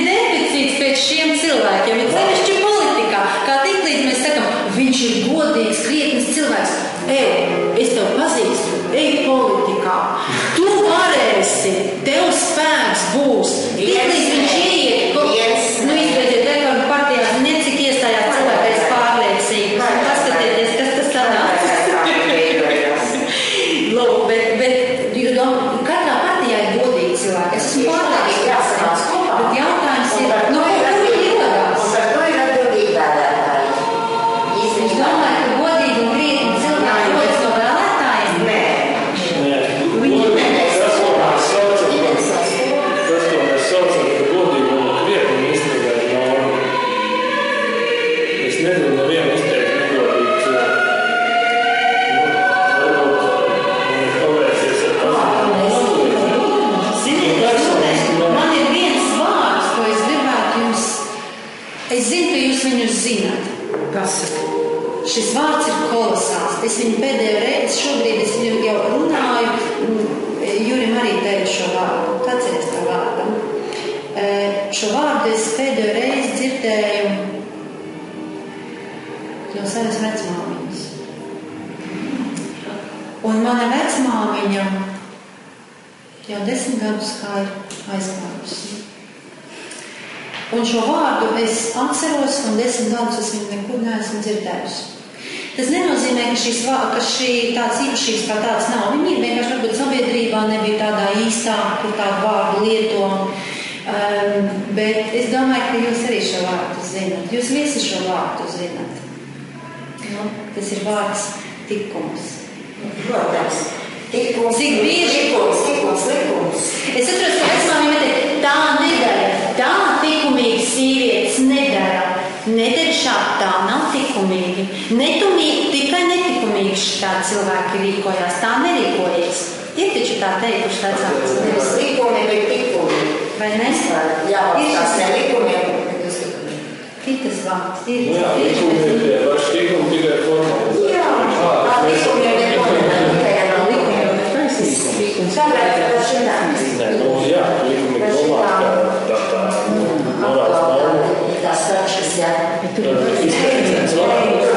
deficīts pēc šiem cilvēkiem, bet sevišķi politikā. Kā tik līdz mēs sakam, viņš ir godīgs, krietnis cilvēks. Es tev pazīstu, ej politikā. Tu varēsi, tev spēks būs. Tik līdz viņš ieiet, nu izbeidziet rekordu partijās, cik iestājās cilvēkais pārliecīgi. Paskatieties, kas tas sanāks. Lūk, bet katrā partijā ir godīgi cilvēki. Es esmu pārliecīgs, bet jautājums ir, no kur ierodās? Un par to ir atbildīgi vēlētāji. Es domāju, ka godīgi un krietni cilvēki rodas no vēlētājiem. Nē. Tas, ko mēs saucam par godīgu un krietni, īstenībā ir norma. Es nezinu, nevienu izteikt negodīgu cilvēku. Man ir viens vārds, ko es gribētu jums. Es zinu, ka jūs viņu zināt. Pasaka. Šis vārds ir kolosāls. Es viņu pēdējo reizi, šobrīd es viņu jau runāju, Jurim arī teicu šo vārdu. Atceries tā vārdu. Šo vārdu es pēdējo reizi dzirdēju no savas vecmāmiņas. Un mana vecmāmiņa jau 10 gadus kā ir aizgājusi. Un šo vārdu es atceros, un 10 gadus es viņu nekur neesmu dzirdējusi. Tas nenozīmē, ka šī tāds īpašības kā tāds nav. Viņi ir vienkārši varbūt sabiedrībā nebija tādā īstā, kur tādu vārdu lieto. Bet es domāju, ka jūs arī šo vārdu zinat. Jūs visi šo vārdu zinat. Nu, tas ir vārds tikums. Protams. Tikums. Cik bieži? Tikums. Es atceros, ka vecmāmiņa teica, tā nedara, tā tikumīgi sievietes nedara. Nedara šādi, tā nav tikumīgi. Tikai netikumīgi šitā cilvēki rīkojās, tā nerīkojies. Ir taču tā teikuši vecāks. Nevis likumi, bet tikumi. Vai ne? Jā, tās ne likumiem, bet uz likumiem. Ir tas vārds. Jā, likumi ir tie paši tikumi, tikai formāli. Jā, likumiem ir formāli. Jā, likumi ir domāti, kā tā morāls norma. Tās tačkas, jā. Izpēcams vārds.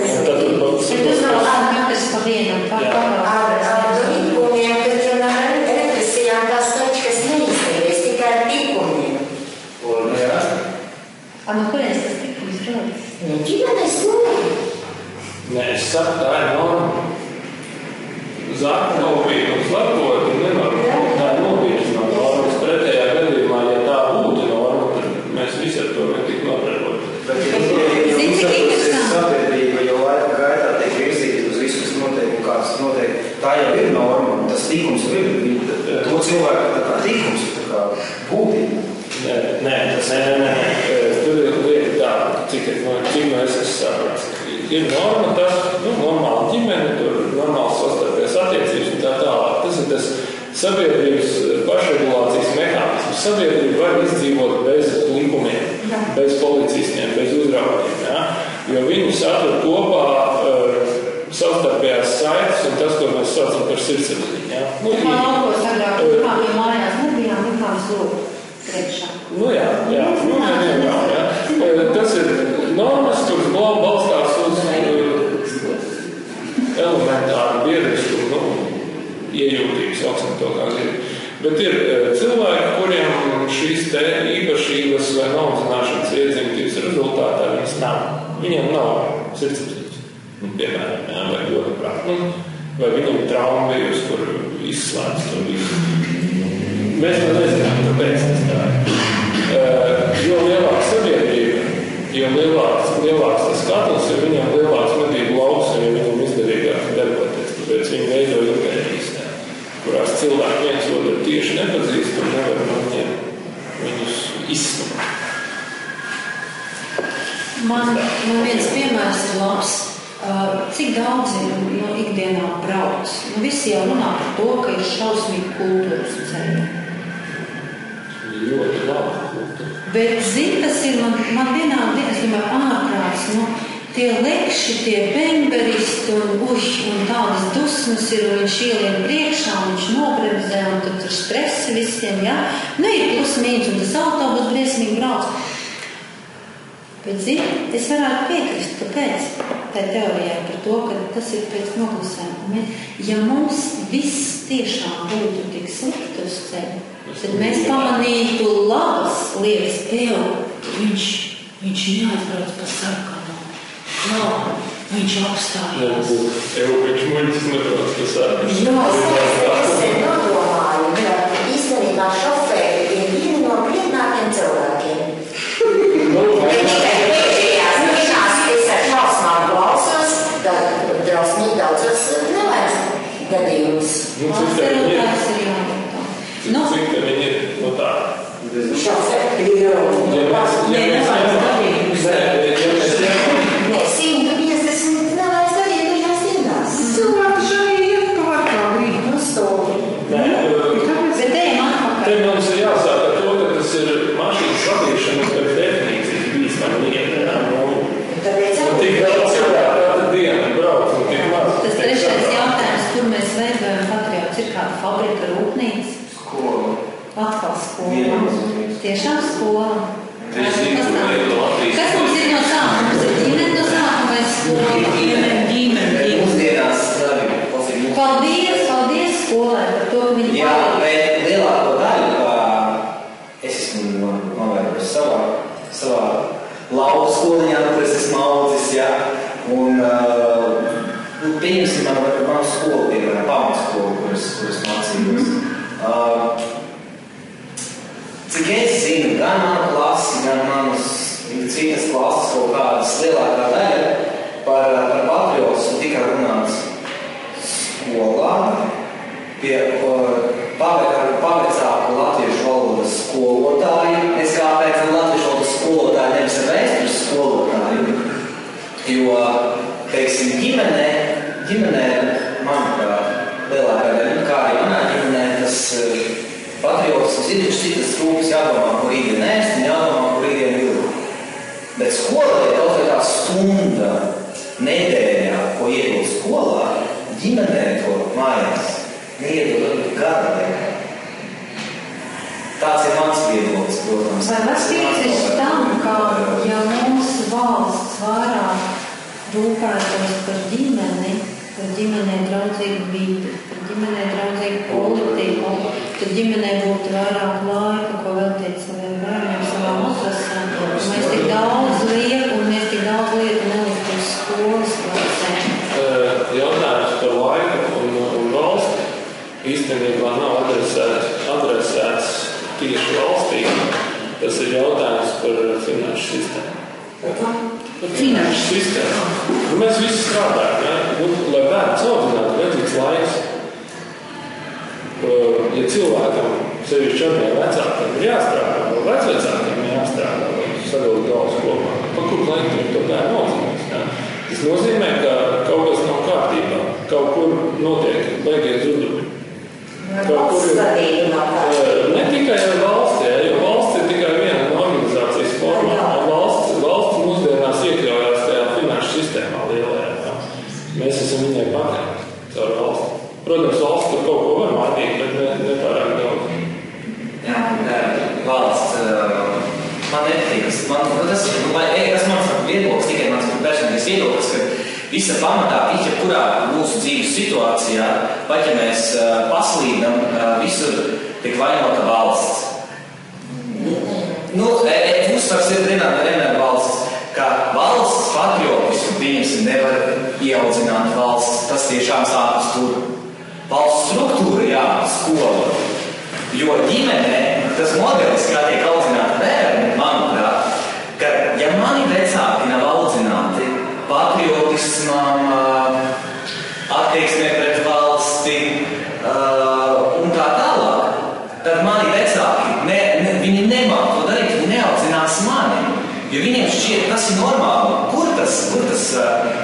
Un tad tur Bet tas nav katrs pa vienam. Ar likumiem, kad runā represijām, tās tačkas neizdevies, tikai ar likumiem. No kurienes tas tikums rodas? Ģimenes lūgi. Nē, es saku, tā ir norma. Zāka nobīda un slepot, un nevar. Tā ir nobīdas no normas. Pretējā gadījumā, ja tā būtu norma, tad mēs visi ar to netik nodarot. Bet sabiedrība jau laika gaitā tiek virzīta uz visu, kas notiek un kāds notiek. Tā jau ir norma, tas tikums ir. To cilvēku tā kā tikums ir tā kā būtība. Nē. Tur ir lieta tā, cik no es sapratu. Ir norma tas, normāla ģimene, tur normāls sastarpēs attiecības un tā tālāk. Tas ir tas sabiedrības pašregulācijas mehānisms. Sabiedrība var izdzīvot bez likumiem, bez policistiem, bez uzraugiem, ja? Jo viņi satur kopā savstarpējās saites un tas, ko mēs saucam par sirdsapziņu. Ja? Man algos agrāk, kā pie mājās nebijām, nekāds lūk priekšā. Jā. Tas ir normas, kuras balstās uz elementāru biedrisku iejūtības, augsim to kā zinu. Bet ir cilvēki, kuriem šīs te īpašības vai novzināšanas iedzimtības rezultātā viņas nav. Viņiem nav sirdsapziņas. Piemēram, vai ļoti prāt. Vai viņam trauma bijusi, kur izslēdz to visu. Mēs nezinām, kāpēc tas tā ir. Jo lielāka sabiedrība, jo lielāks tas skatlis, jo viņam lielāks medību lauks, jo viņam izdevīgāk darboties. Tāpēc viņi veido ilgējīs, kurās cilvēki viens otru tieši nepazīst un nevar no viņus izstumt. Man viens piemērs ir labs. Cik daudzi no ikdienā brauc? Visi jau runā par to, ka ir šausmīgi kultūras ceļi. Ļoti labi kultūra. Bet zini, tas ir man vienā dienā, es domāju, ārprāts, tie lekši, tie bemberisti un tādas dusmas ir, un viņš ielien priekšā, un viņš nobremzē, un tad tur stresi visiem, ja? Ir plus mīnus, un tas autobus briesmīgi brauc. Bet, zini, es varētu piekrist, kāpēc tai teorijai par to, ka tas ir pēc noklusējuma. Ja mums viss tiešām būtu tik slikti uz ceļu, tad mēs pamanītu labas lietas, viņš neaizbrauc pa sarkano. Viņš apstājās. Viņš muļķis nebrauc pa sarkano. Es nodomāju, ka īstenībā šofēri ir vieni no briednākiem cilvēkiem. Viņš pēdējās dienās es ar šausmām klausos, tad drausmīgi daudzos nelaimes gadījumus. Cik te viņi ir no tā? Šofēri ir jau. Ja mēs 150 nelaimes gadījušās dienās. Cilvēki šai iet pa varkā brīd. Bet ejam atpakaļ. Te mums ir jāsāk ar to, ka tas ir mašīnas vadīšana pēc definīcijas bīstama lieta. Tik daudz cilvēku kāda diena brauc un tik maz. Tas trešais jautājums, kur mēs veidojam patriotus, ir kāda fabrika, rūpnīca? Skola. Atkal skola. Tiešām skola. Kas mums ir no sākuma? Mums ir ģimene no sākuma vai skola? Ģimene. Mūsdienās arī. Paldies skolai par to, ka viņi Jā, bet lielāko daļu, kā es esmu novērojis savā lauku skoliņā, kur es esmu audzis, jā. Un pieņemsim manu skolu, piemēram, pamatskolu, kur es mācījos. Cik es zinu, gan manu klasi, gan manas citas klases kaut kādas lielākā daļa par patriotus tika runāts skolā, pie pavecāku latviešu valodas skolotāju. Es kāpēc latviešu valodas skolotāju nevis vēstures skolotāju, jo, teiksim, ģimenē, manuprāt, lielākā daļa, kā arī manā ģimenē, tas patriots ir citas trūkas jādomā, kur rītdien ēst un jādomā, kur rītdien vilku. Bet skolā ir kaut kā tā stunda nedēļā, ko iedod skolā, ģimenē to mājās neiedod gada laikā. Tāds ir mans viedoklis, protams. Vai var piekrist tam, ka ja mūsu valsts vairāk rūpētos par ģimenei draudzīgu vidi, par ģimenei draudzīgu politiku, tad ģimenei būtu vairāk laika, ko veltīt saviem bērniem, savām uzrasēm. Mēs tik daudz lietu nelikt uz skolas klasēm. Jautājums par laiku un valsti īstenībā nav adresēts tieši valstī. Tas ir jautājums par finanšu sistēmu. Finanšu sistēmu. Mēs visi strādājam, lai bērns audzinātu, vajadzīgs laiks. Ja cilvēkam, sevišķi jaunajiem vecākiem, ir jāstrādā, vai vecvecākiem ir jāstrādā, lai sadalīt galvas kopā, pa kuru laiku viņi to bērnu audzinās. Tas nozīmē, ka kaut kas nav kārtībā, kaut kur notiek baigie zudumi. Ne tikai ar valsti, jo valsts ir tikai viena no organizācijas formā. Valsts mūsdienās iekļaujās tajā finanšu sistēmā lielajā. Mēs esam viņai pakaļ caur valsti. Protams, valsts tur kaut ko var mainīt, bet nepārāk daudz. Jā, valsts man nepatīkas. Tas mans viedoklis, tikai mans personīgais viedoklis, ka visa pamatā, kurā mūsu dzīves situācijā, pat ja mēs paslīdam, visur tiek vainota valsts. uzsvars ir vienmēr valsts, ka valsts patriotismu pieņemsim nevar ieaudzināt valsts, tas tiešām sākas tur. Valsts struktūra, jā, skola. Jo ģimenē tas modelis, kā tiek audzināti bērni, manuprāt, ka ja mani vecāki nav audzināti patriotismam, attieksmē pret valsti un tā tālāk, tad mani vecāki, viņi nemāk to darīt, viņi neaudzinās mani. Jo viņiem šķiet, tas ir normāli. Kur tas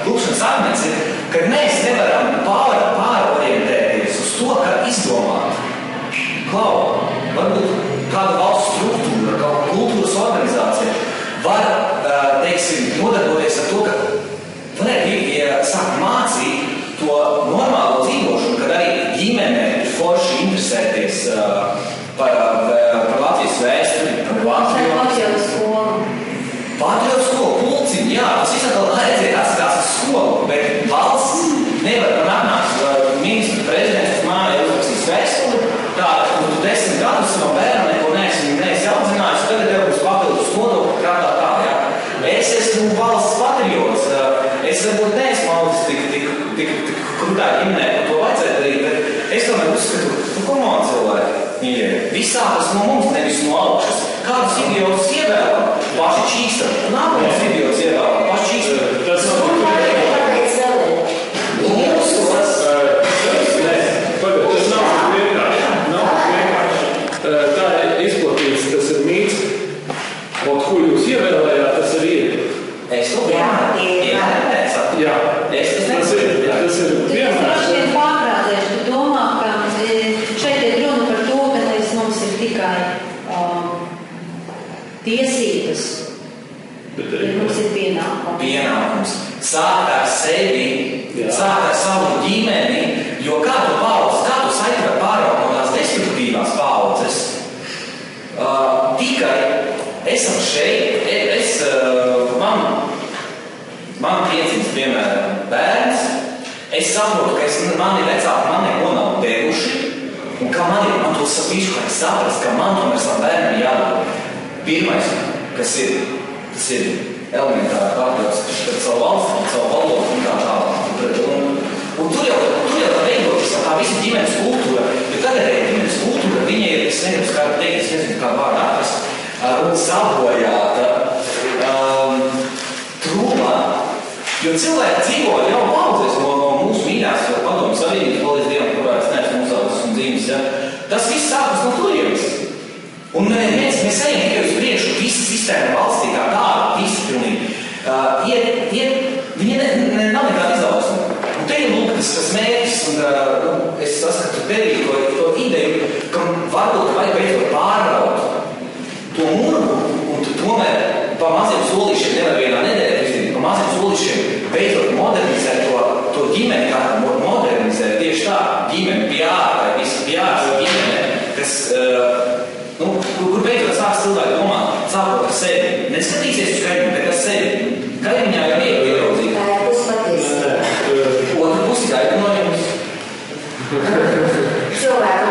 klupšanas akmens ir, kad mēs nevaram pārorientēties uz to, kā izdomāt. Klau, varbūt kāda valsts struktūra, kāda kultūras organizācija var, teiksim, nodarboties ar to, ka varētu sākt mācīt to normālo dzīvošanu, kad arī ģimene ir forši interesēties par Latvijas vēsturi, par Patriotu skolu. Patriotu skolu, pulciņu, jā, tas visam redziet, tas ir skola, bet valsts nevar atnākt ministru prezidents māja uzrakstīs vēstuli, tāda, kur tu 10 gadus savam bērnam neko neesi audzinājis, tagad tev būs papildus nodokļu krātā tā, jā. Es esmu valsts patriots, es varbūt neesmu audzis tik krūtā ģimenē, par to vajadzētu darīt, bet es tomēr uzskatu, komand cilvēki, mīļie, viss sākas no mums, nevis no augšas. Kādus idiotus ievēlam, paši čīkstam. Nākamais idiots ievēlam, paši čīkstam. Tas nav vienkārši. Tā ir izplatīts, tas ir mīts. Un ko jūs ievēlējāt, tas arī ir. Es to vienmēr. Jā. Tas ir vienmēr. Es pārprātēšu, tu domā, ka šeit ir runa par to, ka mums ir tikai tiesības, bet mums ir pienākums. Sākt ar sevi, sākt ar savu ģimeni, jo kā tu saiti var pāraut no tās destruktīvās paudzes. Tikai esam šeit, man piedzimst, piemēram, bērns, es saprotu, ka mani vecāki man neko nav devuši, un ka man to sabišu, ka es saprast, ka man tomēr savam bērnam jādara. Pirmais, kas ir, tas ir elementāri patriots, kad savu valsts un savu valodu un tā tālāk. Un tur jau tā veidotas tā visa ģimenes kultūra, jo tagadēļ ģimenes kultūra, viņa ir, es nezinu, kā vārdu atrast, un sabojāta, trūlā, jo cilvēki dzīvo jau paudzēs no mūsu mīļās padomu savienības, paldies Dievam, kurā es neesmu nosaucis un dzīves, ja? Tas viss sākas no turienes. Un mēs ejam tikai uz priekšu, visa sistēma valstī kā tāda, visi pilnīgi. Viņi nav nekāda izaugsme. Un te ir lūk tas mērķis, un es saskatu tevī to ideju, ka varbūt vajag beidzot pārraut to murgu, un tomēr pa maziem solīšiem nevar vienā nedēļā izdarīt, pa maziem solīšiem beidzot modernizēt to ģimeni, kā modernizēt tieši tā, ģimeni, pjāra, visi pjārs, ģimene, kas... kur beidzot sāks cilvēki domāt, sākot ar sevi. Neskatīsies uz kaimiņu, bet ar sevi. Kaimiņā jau viegli ieraudzīt. Tā ir puspaties. Otra pusi gaida no jums. Cilvēku.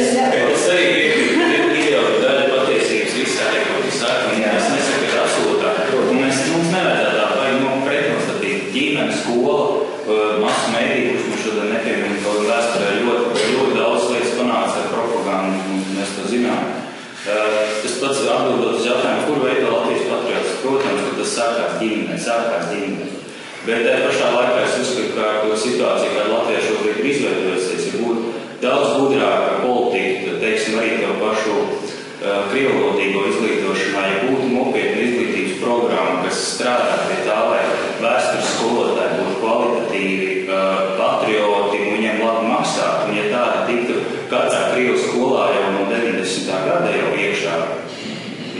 Es arī iejautu daļa patiesības visā, ko tu sāki, un es nesaku, ka ir absolūtā. Mums nevajadzētu tā pretnostatīt ģimene, skola, masu mēdī, kurš mums šodien nepiemin, kaut vēsturē ļoti daudz lietas panāca ar propagandu, un mēs to zinām. Tas pats atbildot uz jautājumu, kur veido Latvijas patriots. Protams, ka tas sākās ģimenē. Bet tajā pašā laikā es uzskatu, ka to situāciju, kā Latvijā šobrīd ir izveidojusies, ir būt daudz gudrāka politika, teiksim, arī tev pašu krievvalotīgo izglītošanā, ja būtu nopietna izglītības programma, kas strādā pie tā, lai vēstures skolotāji būtu kvalitatīvi, patrioti un viņiem labi maksātu. Un ja tāda tiktu katrā krievu skolā jau no 90. gada jau iekšā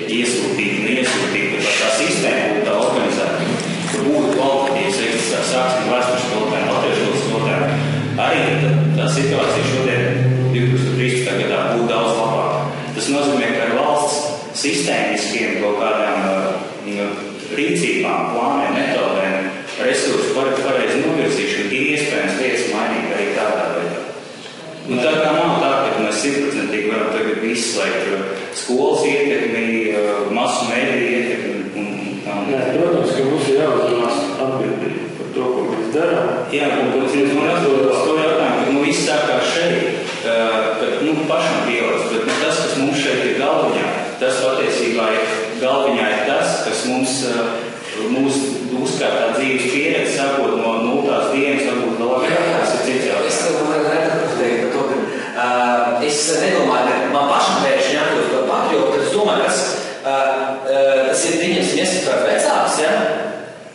iesūtīt un iesūtīt, bet tā sistēma būtu tā organizēta, ka būtu kvalitatīvs, sāksim vēstures skolotāji, latviešu skolotāji. Arī tā situācija šodien 2013. gadā būtu daudz labāka. Tas nozīmē, ka ar valsts sistēmiskiem kaut kādām rīcībām, plāniem, metodēm, resursu pareizi novirzīšanu ir iespējams lietas mainīt arī tādā veidā. Un tā kā nav tā, ka mēs 100% varam tagad izslēgt skolas ietekmi, Jā, un man atbildot to jautājumu, ka viss sākās šeit, pašam pieaugs, bet tas, kas mums šeit ir galviņā, tas patiesībā galviņā ir tas, kas mums uzkārtā dzīves pieredze, sākot no 0. dienas, varbūt vēl agrāk, tas ir cits jautājums. Es tev varu pateikt par to, ka es nedomāju, ka man pašam pēkšņi jākļūst par patriotu, bet es domāju, tas ir viņas iespējams vecāks, ja?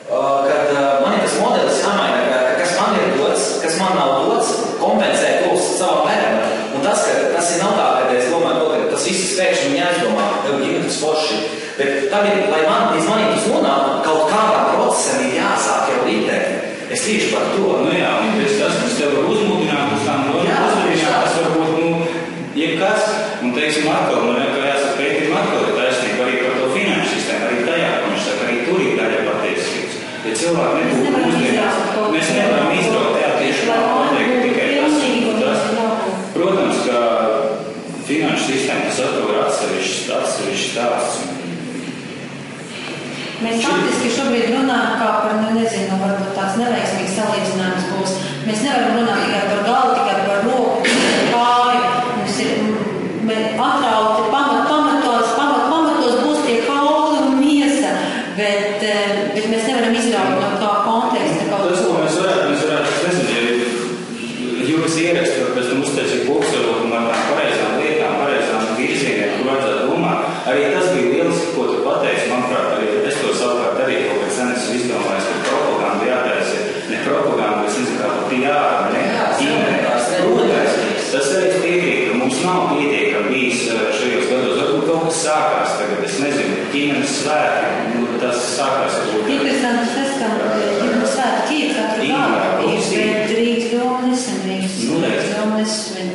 Kad man ir tas modelis jāmaina, kas man ir dots, kas man nav dots, kompensē to savam bērnam. Un tas ir nav tā, ka es domāju, ka tas viss pēkšņi man jāizdomā, tev ģimenes forši. Bet tad ir, lai līdz manī tas nonāk, kaut kādā procesam ir jāsāk jau rītēt. Es tieši par to. Jā, un tas, kas tev var uzmūtināt, uz tām uzmūtināt, tas varbūt, jebkas, un teiksim atkal, kā jāsaka, Pētim atkal ir taisnība arī par to finanšu sistēmu, arī tajā, ka viņš saka, arī tur ir daļa patiesības. Ja cilvēki nebūtu mūsdienās, mēs nevaram izdarīt tajā tieši noteikti tikai tas. Protams, ka finanšu sistēma tas atkal ir atsevišķs stāsts. Mēs faktiski šobrīd runājam kā par, varbūt tāds neveiksmīgs salīdzinājums būs. Mēs nevaram runāt tikai par galvu, tikai par roku, kāju. Mums ir atrauti pamatos būs tie kauli un miesa, bet mēs nevaram izraut no tā konteksta. Tas, ko mēs varētu, es nezinu, ja jūs ierakstu, pēc tam uztaisīt būksarotu ar tām pareizām lietām, pareizām virzieniem, kur vajadzētu domāt. Arī tas bija lieliski, ko tu pateici, manuprāt, arī es to savukārt arī kaut kā sen esmu izdomājis, ka propaganda jātaisa, ne propaganda, bet es nezinu, kā par PR, tas arī piekrīt, ka mums nav pietiekami bijis šajos gados, varbūt kaut kas sākās tagad, es nezinu, ģimenes svētki, tas sākās varbūt. Interesanti tas, ka ģimenes svētki ir katru gadu, bet Rīgas doma nesenīgs, Rīgas domas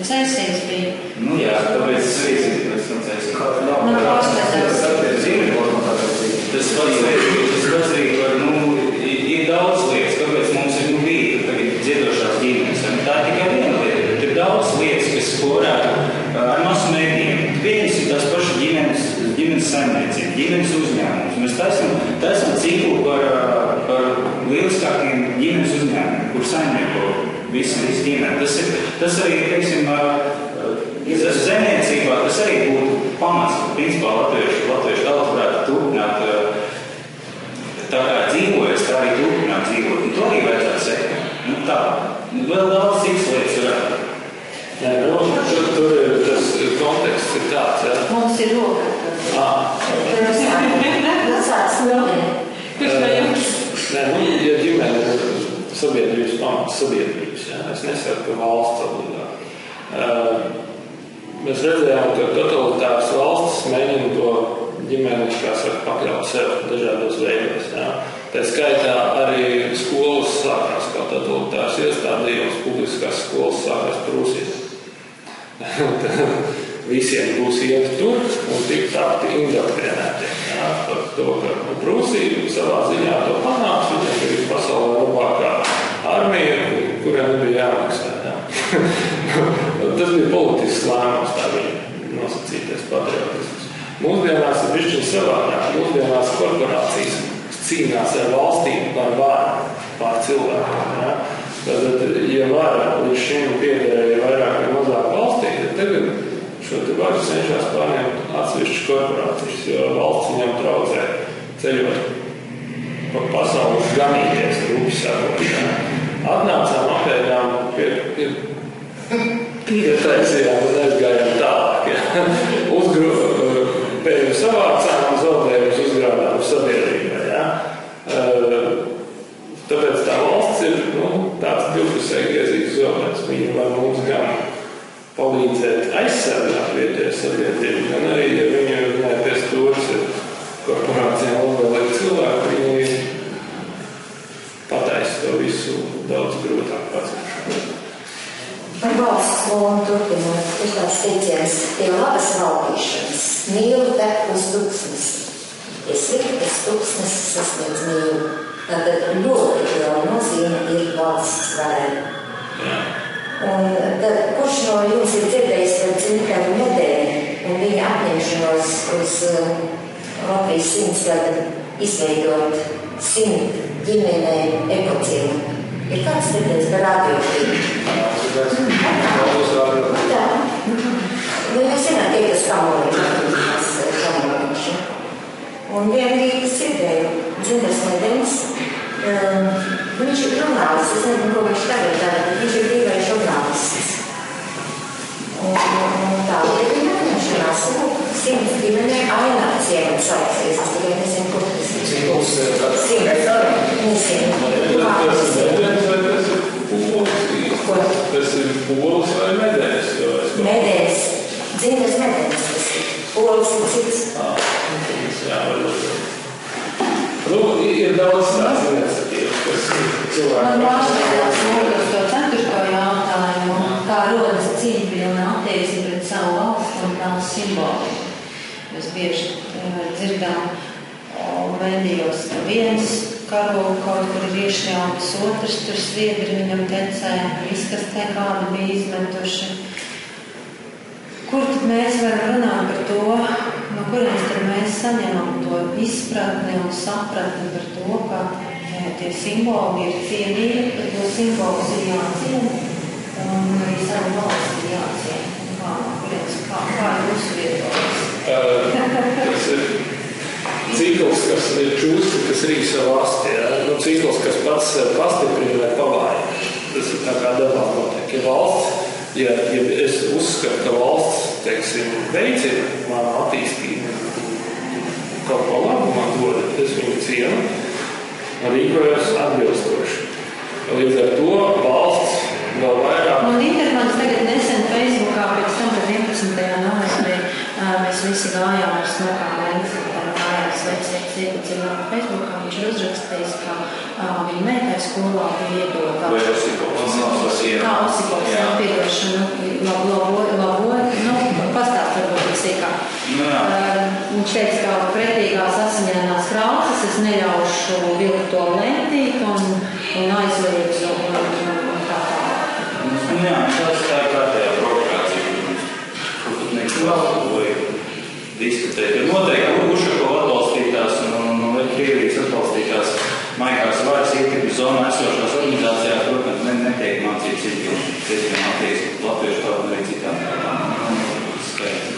cēsīs bija. Jā, tāpēc es arī zinu, pēc tam cēsīs. Tas pats arī par, ir daudz lietas, kāpēc mums ir bija tagad dziedošās ģimenes. Tā ir tikai viena lieta, bet ir daudz lietas, kas korētu ar masu mēdījiem. Pieņemsim tās pašas ģimenes saimniecību, ģimenes uzņēmumus. Mēs taisam ciklu par lieliskākiem ģimenes uzņēmumiem, kur saimnieko visi ģimeni. Tas arī, teiksim, zemniecībā tas arī būtu pamats, ka principā latviešu tauta varētu turpināt tā kā dzīvojas, tā arī turpināt dzīvot. Un to arī vajadzētu sekot. Tā. Vēl daudz citas lietas varētu. Tur ir tas konteksts ir tāds, jā. Mums ir roka. Ja ģimene ir sabiedrības pamats, sabiedrības, jā. Es nesaku, ka valsts obligāti. Mēs redzējām, ka totalitāras valstis mēģina to ģimeni, kā saka, pakļaut sev dažādos veidos. Jā. Tā skaitā arī skolas sākās kā totalitāras iestādījums, publiskās skolas sākās Prūsijā. Visiem būs iet tur un tik tāpti indoktrinēti. Par to, ka Prūsija savā ziņā to panāks, viņam ir pasaulē labākā armija, kuriem nebija jāmaksā. Jā. Tas bija politisks lēmums, tā bija nosacīties patriotisms. Mūsdienās ir bišķiņ savādāk. Mūsdienās korporācijas cīnās ar valstīm par varu, par cilvēkiem. Ja? Tad, ja vara līdz šim piederēja vairāk vai mazāk valstī, tad tagad šo te varu cenšas pārņemt atsevišķas korporācijas, jo valsts viņam traucē ceļot pa pasaules ganīties, rūpi sakot. Ja? Atnācām apēdām pietaisījām un aizgājām tālāk. Ja? Pēļu savācām un zaudējumus uzgrādām sabiedrībā. Ja? Tāpēc tā valsts ir tāds divpusēji iezīgs zobens. Viņa var mums gan palīdzēt aizsargāt vietēju sabiedrību, gan arī, ja viņai pie stūras ir korporācijām labvēlīgi cilvēki, viņi pataisa to visu daudz grūtāk pats. Par valsts lomu turpinot, ir tāds teiciens, pie labas valdīšanas mīlu tek uz tūkstnesi. Ja sliktas tūkstnesis sasniedz mīlu, tātad ļoti liela nozīme ir valsts varai. Un tad, kurš no jums ir dzirdējis par Dzirkavu modeli un viņa apņemšanos uz Latvijas 100 gadu izveidot 100 ģimenēm ekocienu? Ir kāds dzirdējis par radioaktīvu? Jā. Nu, jūs zināt, tie, kas kamolīši. Un viena rīta dzirdēju, Dzinders Medens, viņš ir žurnālists, es nezinu, ko viņš tagad dara, bet viņš ir brīvais žurnālists. Un tā ir neņemšanās, simts ģimenē ainā ciemats sauksies, es tikai nezinu, kur tas ir. Tas ir polis vai medens? Medens. Dzinders Medens. Polis ir cits. Jā, varbūt. Nu, ir daudz tās iniciatīvas, kas cilvēki... Man pārsteigās mūžos to ceturto jautājumu, kā rodas cīņpilna attieksme pret savu valsti un tās simbolu. Mēs bieži dzirdam medijos, ka viens karo kaut kur ir iešļauts, otrs tur sviedri viņam tecē, izkastē kādu bija izmetuši. Kur tad mēs varam runāt par to, no kurienes tad mēs saņemam to izpratni un sapratni par to, ka tie simboli ir cienīgi, ka to simbolus ir jāciena un arī savu valsts ir jāciena. Kā jūs viedoklis? Tas ir cikls, kas ir čūsti, kas rīk savu valsti. Ja? Nu, cikls, kas pats pastiprina vai pavāja. Tas ir tā kā dabā notiek. Ja valsts, ja es uzskatu, ka valsts, teiksim, veicina manu attīstību, kaut ko labu man dod, es viņu cienu un rīkojos atbilstoši. Līdz ar to valsts vēl vairāk... Un Intermans tagad nesen Facebookā pēc tam, kad 11. novembrī mēs visi gājām ar smokām līdzi, gājām sveicības iepacinām Facebookā, viņš ir uzrakstījis, ka viņa meitai skolā bija iedota. Vai Osikovs, piedošanu, pastāst varbūt sīkāk. Viņš teica, ka pretīgās asiņainās krāsas es neļaušu vilkt to lentīt un aizliedzu un tā tā. Jā, tas tā ir kārtējā provokācija, kur neko vajag diskutēt. Ir noteikti Ušakova atbalstītās un Krievijas atbalstītās maigās vārds ietekmes zonā esošās organizācijās, protams, netiek mācīts diezgan attieksmi latviešu kaut arī citām skaitām.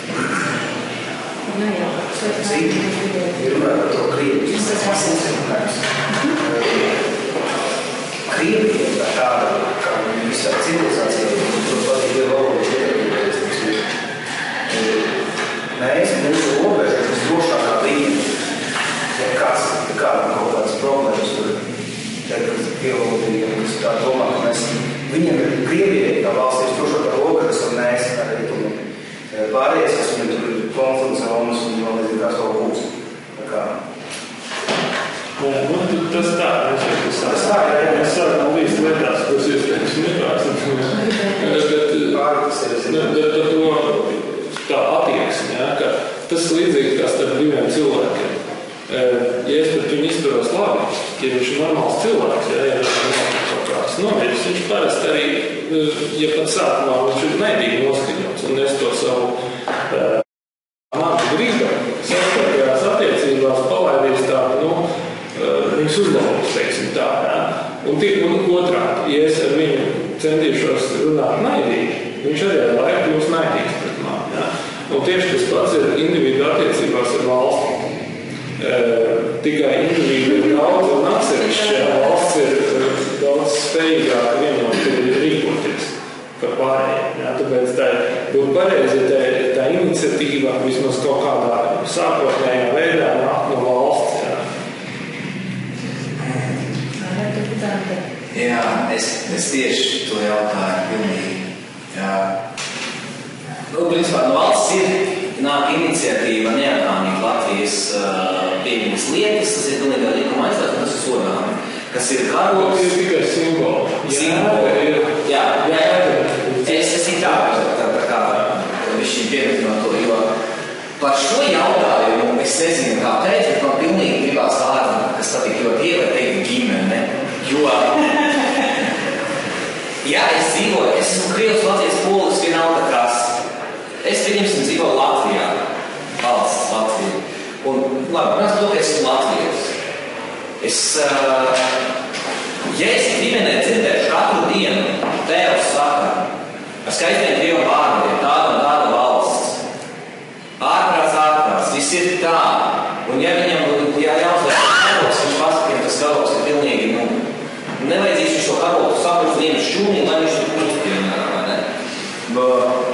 Nu jā, ir runāt par to Krievijas. Krievija ir tāda, kā visā civilizācijā, tur patīk valodas ietekmēs. Mēs mūsu robežu visdrošākā līmenī, ja kāds kaut kādas problēmas tur pievalodījumi, kas tā domā, ka mēs viņiem ir Krievijai, kā valsts ir drošākā robežas, un mēs arī tur pārējais, kas viņam tur ir konflikts zonas un vēl nezinu, kāds to būs. Tas tā, mēs sākam līdz lietās, kuras iespējams nepārstat. Tā attieksme, ja, ka tas līdzīgi kā starp diviem cilvēkiem. Ja es pret viņu izturos labi, ja viņš ir normāls cilvēks, ja viņš ir kaut kāds novirs, viņš parasti arī, ja pat sākumā viņš ir naidīgi noskaņots un nes to savu māku grību, sastarpējās attiecībās palaidīs tādu, viņas uzlabos, teiksim tā, ja. Un otrādi, ja es ar viņu centīšos runāt naidīgi, viņš arī ar laiku kļūst naidīgs pret mani, ja. Un tieši tas pats ir individu attiecībās ar valsti. Tikai individu ir daudz un atsevišķi, ja valsts ir daudz spējīgāka vienoti rīkoties par pārējiem. Ja, tāpēc tā būtu pareizi, ja tā iniciatīva vismaz kaut kādā sākotnējā veidā nāk no valsts. Ja. Jā, es tieši to jautāju pilnīgi. Jā. Nu, principā, no valsts ir nāk iniciatīva neatkārnīt Latvijas pieņemas lietas, tas ir pilnīgi likuma aizstāts, un tas ir sodāmi, kas ir karogs. Tas ir tikai simboli. Jā. Es tā kā višķi piemetinot to, jo par šo jautājumu es nezinu kāpēc, bet man pilnīgi gribās vārdu, kas patīk ļoti ievērt teikt ģimene, jo jā, es esmu Krievs, Latvijas, Polis, vienalga kas. Es pieņemsim dzīvoju Latvijā, valsts Latvija. Un, labi, mēs to, ka es esmu Latvijas. Ja es ģimenē dzirdēju ar skaistiem Dievu vārdiem, tāda valsts. Ārprāts, viss ir tā. Un ja viņam jāuzliek karoks, viņš pasaka, tas karoks ir pilnīgi, nevajadzīgs viņš to karoku saprast vienu šķūni, lai viņš tur kļūst piemēram, vai ne?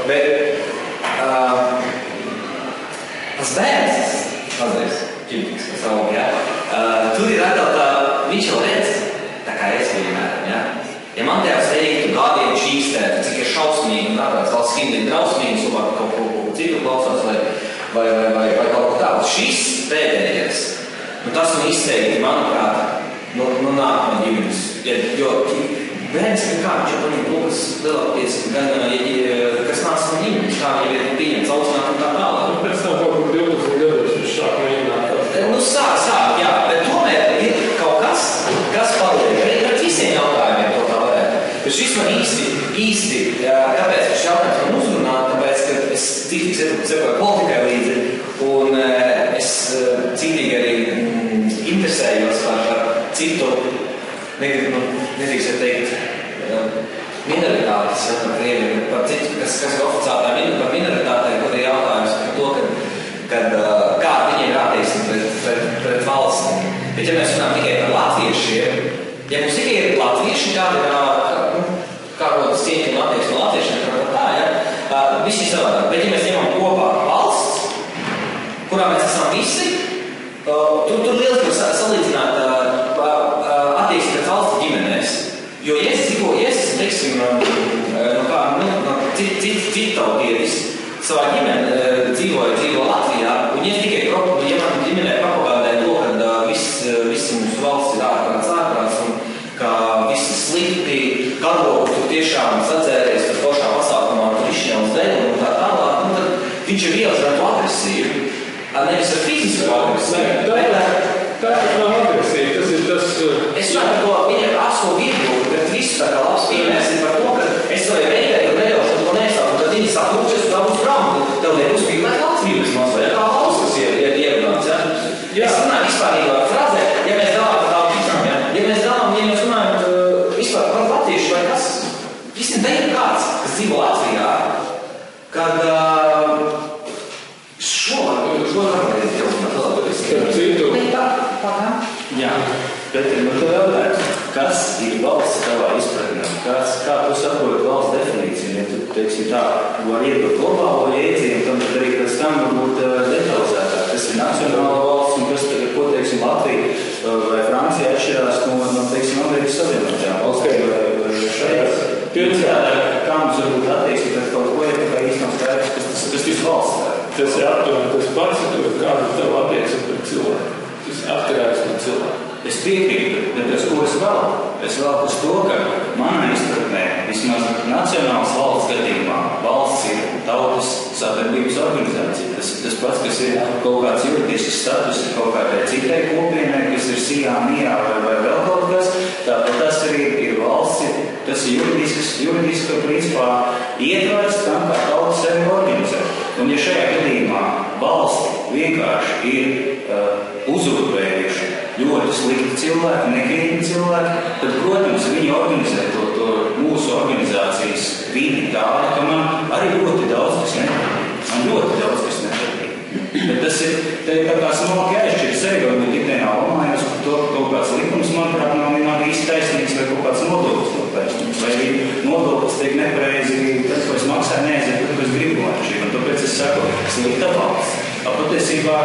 Bet tas bērns, mazliet ķimtiks, kas savam, jā, tur ir atkal tā, viņš jau redz, tā kā es piemēram, jā. Ja man tevs teiktu, gādiem šīstēt, cik ir šausmīgi, un tāpēc valsts skindīt drausmīgi, sumāk kaut ko citu klausās, vai kaut ko tādu. Šis pēdējais, tas man izteikti, manuprāt, nāk no ģimenes. Jo bērns ir kā, viņš jau paņem to, kas lielākoties, gan, kas nāc no ģimenes, kā viņi ir pieņemts, aucināt un tā tālāk. Pēc tam kaut kur 12 gados viņš sāk mēģināt. Sāk, jā, bet tomēr ir kaut kas paliek. Pret visiem jautājumiem to tā varētu. Bet šis man īsti, kāpēc šis jautājums man uzrunā, tāpēc, ka es citīgi sekoju politikai līdzi, un es citīgi arī interesējos par citu, nedrīkst teikt, minoritātes, par citu, kas ir oficiālā par minoritātei, kur ir jautājums par to, kā viņiem ir attieksme pret valsti. Bet ja mēs runājam tikai par latviešiem, ja mums tikai ir latvieši, kā rodas cieņa un attieksme latviešiem, viss ir savādāk. Bet ja mēs ņemam kopā valsts, kurā mēs esam visi, tur liels var salīdzināt attieksmi pret valsts ģimenēs. Jo Jēzus, teiksim, citu tautietis savā dzīvo Latvijā, un ja man ģimenē propagandē to, ka visi mūsu valsts ir ārprāts, un ka visi slikti, karogu tur tiešām sadzēries par pašā pasākumā, tur izšķēlas dēļ un tā tālāk, tad viņš ir vielas ar to agresīvu, nevis ar fizisku agresīvu. Tā nav agresīva, tas ir tas... Es runāju par to, viņam asko viedokli, bet visu tā kā labs piemērs ir par to, ka es savai veidēju, ka neļaušu, to nesāku, un tad viņi saka, lūk, es tā būs grāmatu, tev nebūs pīmēt Latvijas mazvai, kā valsts, kas ir ierunāts, ja? Es runāju vispārīgā frāzē, ja mēs dalām par tādu ticām, ja mēs runājam vispār par latviešu vai kas, visiem teiktu kāds, kas dzīvo Latvijā, kad Jā, bet to jautājums, kas ir valsts tavā izpratnē? Kā tu saproti valsts definīciju? Ja tu, teiksim tā, var iedot globālo jēdzienu, tad arī pēc tam varbūt detalizētāk. Kas ir nacionāla valsts un kas, ko, teiksim, Latvija vai Francija atšķirās no teiksim, Amerikas Savienotajām valstīm vai šajās. Kā mums varbūt attieksmi pret kaut ko, ja kā īsti nav skaidrs, kas tas valsts ir? Tas ir aptuveni tas pats, kāda ir tava attieksme pret cilvēku. Tas ir atkarīgs no cilvēku. Es piekrītu, bet es ko es vēlu? Es vēlu uz to, ka manā izpratnē, vismaz nacionāls valsts gadījumā, valsts ir tautas sadarbības organizācija. Tas pats, kas ir kaut kāds juridisks status, kaut kādai citai kopienai, kas ir sijā, mijā vai vēl kaut kas, tāpēc tas arī ir valsts, tas ir juridiski principā ietvars tam, kā tauta sevi organizē. Un ja šajā gadījumā valsti vienkārši ir uzurpējuši ļoti slikti cilvēki, nekrietni cilvēki, tad, protams, viņi organizē to mūsu organizācijas vidi tādu, ka man arī ļoti daudz kas nepatīk. Bet tas ir, kā smalki jāizšķir sevi, varbūt ikdienā omājās, ka to kaut kāds likums, manuprāt, nav īsti taisnīgs, vai kaut kāds nodoklis nav taisnīgs, vai nodoklis tiek nepareizi, tas, ko es maksāju, neaiziet, ko es gribu laimšīt, un tāpēc es saku, slikta valsts. Patiesībā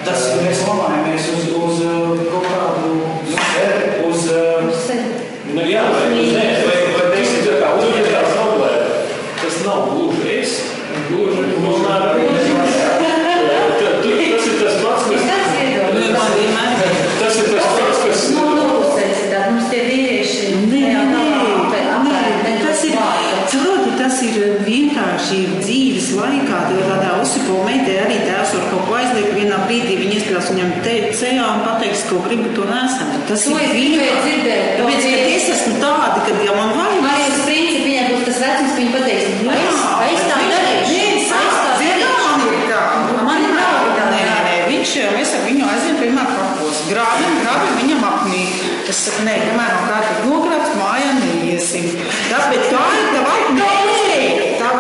tas, ka mēs omājamies uz kaut kādu, uz vai teiksim, tā kā uzņēmās problēma, tas nav gluži es, gluži runāt arī. Tas ir tas pats, kas... Tas ir tas pats, kas... Mums tie vīrieši... Tas ir vienkārši dzīves laikā, tādā uzsipo meitē arī tēvs var kaut ko aizliekt, vienā brīdī viņi iespējās viņam ceļā un pateiks, ko gribu, to nesam. Tas ir vienkārši. Tāpēc, ka es esmu tāda, kad jau man vajag... Arī uz principu viņai būs tas vecums, ka viņi pateiks, aizstāv darīšu. Man ir nav. Mēs ar viņu aizvien vienmēr kapos. Grābim viņam apnī. Es saku, nē, kamēr nav kārtīgi nogrābts, mājā neiesim. Tāpēc tā ir, tā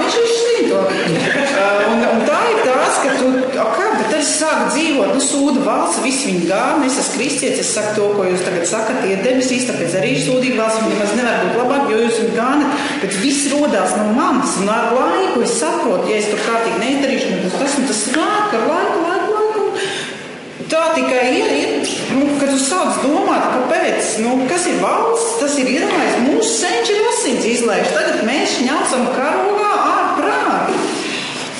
dzīvot, sūda valsts, visi viņi gāna, es esmu kristietis, es saku to, ko jūs tagad sakat, tie debesīs, tāpēc arī sūdīgi valsts, viņi nemaz nevar būt labāk, jo jūs viņi gānat, bet viss rodās no manis, un ar laiku es saprotu, ja es tur kārtīgi neizdarīšu, tas nāk ar laiku. Tā tikai ir, kad tu sāc domāt, kāpēc, kas ir valsts, tas ir iedomājis, mūsu senči ir asins izlaiž, tagad mēs šņaucam karogā ārprāti.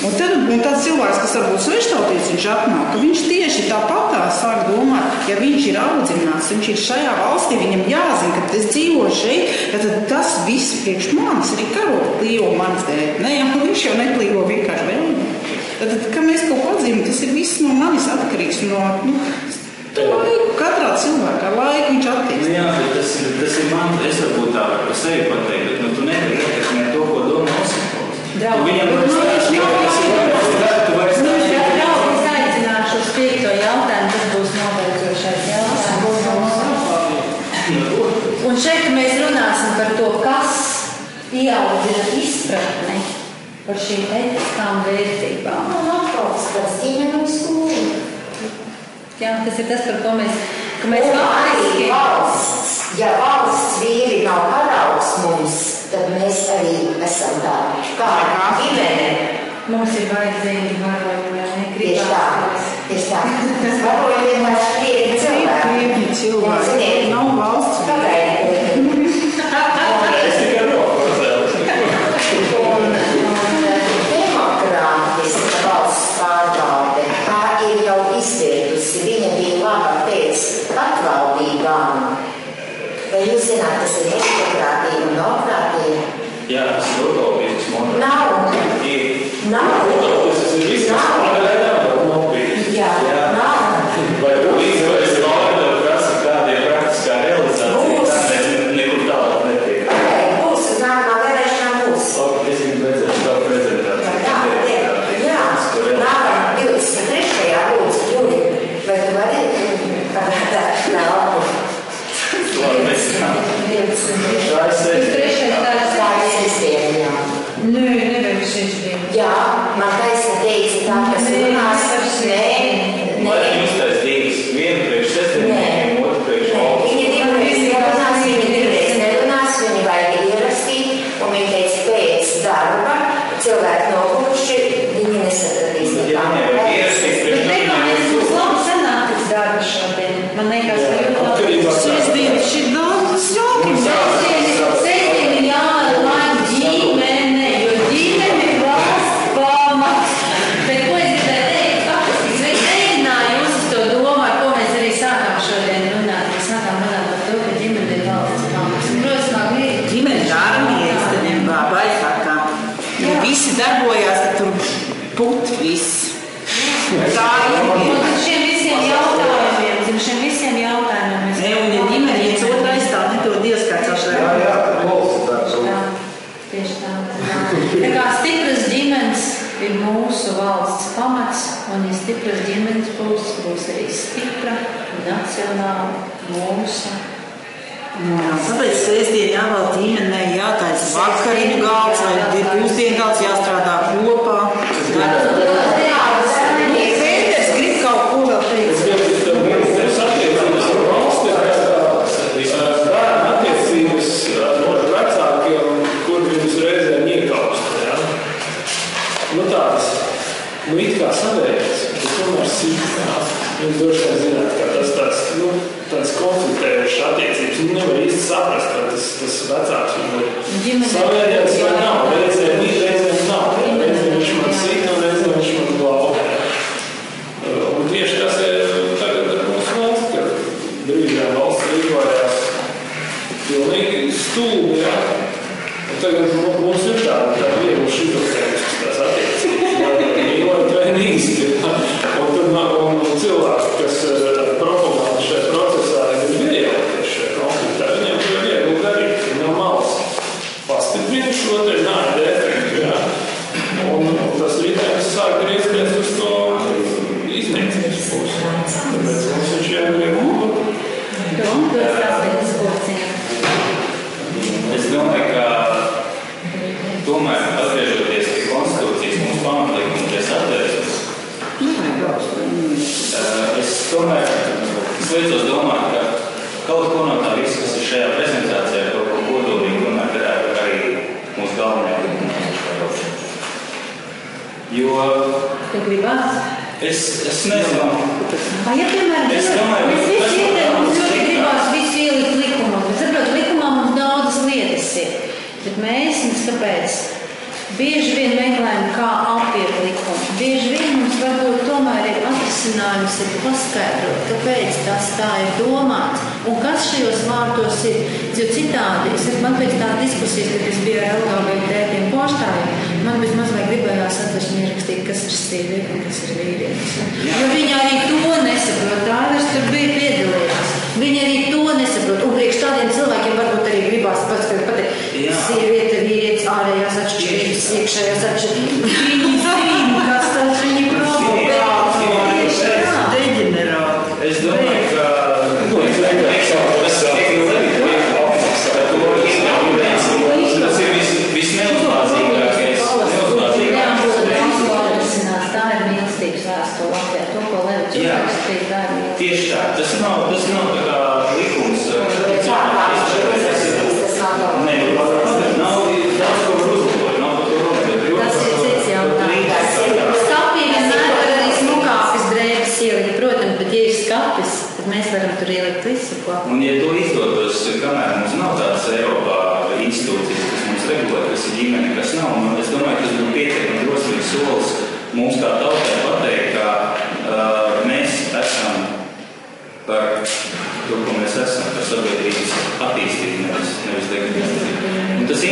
Un tāds cilvēks, kas varbūt sveštautietis, viņš atnāk, ka viņš tieši tāpatā sāk domāt, ja viņš ir audzināts, viņš ir šajā valstī, viņam jāzina, ka es dzīvoju šeit, tad tas viss priekš manis arī karoga plīvo manis dēļ. Ne, ja viņš jau neplīvo vienkārši vēl. Tad, ka mēs kaut ko atzīmē, tas ir viss no manis atkarīgs. Katrā cilvēkā ar laiku viņš attīstās. Jā, bet tas ir man, es varbūt tā varu par sevi pateikt, bet tu nevari ietekmēt to, ko domā Osipovs. Viņam var stāstīt, ka tas ir varētu, tu vari stāstīt. Draugi, es aicināšu uz 5. jautājumu, tas būs nobeidzošais jautājums. Un šeit mēs runāsim par to, kas ieaudzina izpratni par šīm etiskām vērtībām. Tas ģimenes skolu. Jā, tas ir tas, par ko mēs arī valsts. Ja valsts vīri nav paraugs mums, tad mēs arī esam tādi. Kā ģimene. Mums ir vajadzīgi varojumi, Tieši tā. Tas varojumi vienmēr krietni cilvēki. Krietni cilvēki. Nav valsts. Pagaidi. Es tikai demokrātiska valsts pārvalde, tā ir jau izvietusi. Viņa bija laba pēc patvaldībām. Vai jūs zināt, kas ir demokrātija un nokrātija? Jā, tas ir utopijas monarhija. Nav. Tas ir viss, kas pārējām nav bijis. Jā, nav. Vai līdzvērts vārdā prasa kādiem praktiskā realizācija, tā mēs nekur tālāk netiek. Būs, uz nākamā vēlēšanām būs. Es viņu redzēšu tā prezentāciju. Jā, nākamā 23. lūdzu, Jūri, vai tu vari parādāt labu? Labi, mēs tā ir sēdē. Tā ir sestdiena, jā. Nē, nevajag sestdienu. Jā, man taisna teica tā, kas runās. Vai jūs tais divas? Vienu priekš sestdieniem, otru priekš valsts? Viņi divreiz nerunās, viņi vajag ierakstīt, un viņi teica pēc darba, cilvēki noguruši, viņi nesatradīs nekā. Jā, nevajag ierakstīt priekš Bet teikā, mēs būs labi sanākts darba šodien. Man liekas, ka ļoti Sestdien šī daudz jauki. Sestdiena jāatlaid ģimene, jo ģimene ir valsts pamats. Bet ko es gribēju teikt? Faktiski, es mēģināju jūs uz to domu, ar ko mēs arī sākām šodien runāt. Mēs sākām runāt par to, ka ģimene ir valsts pamats. Protams, man grib. Ģimene armija īstenībā baisākā. Ja visi darbojās, tad tur put viss. Tā ir. Un šiem visiem jautājumiem mēs... Un ja ģimene viens otru aizstāv, nedod Dievs kāds atšķirās. Jā, tieši tā. Tā kā stipras ģimenes ir mūsu valsts pamats, un ja stipras ģimenes būs arī stipra, nacionāla, mūsu. Tāpēc sestdien jāvēl ģimenei jātaisa vakariņu galds vai pusdienu galds jāstrādā kopā. Pēters grib kaut ko vēl teikt. Es attiecības ar valsti, bērnu attiecības ar vecākiem, kur viņus reizēm iekausta. Ja? Tādas, it kā savērts, bet tomēr sīkās. Jūs droši vien zināt, ka tas tāds konfliktējušas attiecības nevar īsti saprast, ka tas vecāks viņu savērts vai nav. Reizēm nav. Reizēm viņš man sīk, un reizēm viņš man glaukē. Un tieši tas ir tagad ar mūsu valsts, ka brīdām valsts rīkojās pilnīgi stulbi, ja? Un tagad mums ir tāda viegla šizofrēniskas tās attiecības. Ļoti vienīsti. Un cilvēki, kas propaganda šajā procesā ir iejaukties šajā konfliktā, viņiem to ir viegli darīt. Viņi nav malas pastiprina šo te nāda efektu, ja? Un tas rītājums sāk griezties uz to iznīcības pusi. Tāpēc mums viņš jāgrib būt. Es domāju, ka tomēr atgriežoties pie konstitūcijas, mums pamatlikuma pie satversmes, tomēr liecos domāt, ka kaut ko no tā viss, kas ir šajā prezentācijā, kaut ko kodolīgi, tomēr varētu arī mūsu galvenajā likumā. Jo Tu gribās? es nezinu. Vai, ja, piemēram, mēs visi ieteikums ļoti gribās visu ielikt likumā, bet saprot, likumā mums daudzas lietas ir, bet mēs kāpēc? Bieži vien meklējam, kā apiet likumu. Bieži vien mums varbūt tomēr ir atrisinājums, ir paskaidrot, kāpēc tas tā ir domāts un kas šajos vārtos ir. Jo citādi, man pēc tā diskusijas, kad es biju ar LGBT pārstāvjiem, man vismaz vai gribējās atvežņi ierakstīt, kas ir sieviete un kas ir vīrietis. Jo viņi arī to nesaprot. Tāvers tur bija piedalījās. Viņi arī to nesaprot. Un priekš tādiem cilvēkiem varbūt arī gribās pateikt, sieviete, vīrietis, ārējās atšķirības, iekšējās atšķirības. Viņi zina, kas tas viņi provokāti. Deģenerāti. Es domāju, ka tas ir visneuzbāzīgākais. Tā ir mīlestības vēstule Latvijā. To, ko Levits uzrakstīja, tā ir mīlestības. Tieši tā. Tas nav tā kā likums. Nav daudz ko var uzlabot. Nav par to runāt. Tas ir cits jautājums. Skapī vienmēr var arī smukākas drēbes ielikt, protams, bet ja ir skapis, tad mēs varam tur ielikt visu, ko. Un ja to izdotos, kamēr mums nav tādas Eiropā institūcijas, kas mums regulē, kas ir ģimene, kas nav, un es domāju, tas būtu pietiekami drosmīgs solis mums kā tautai pateikt, ka mēs esam par to, ko mēs esam, par sabiedrības attīstību, nevis degradāciju. Un tas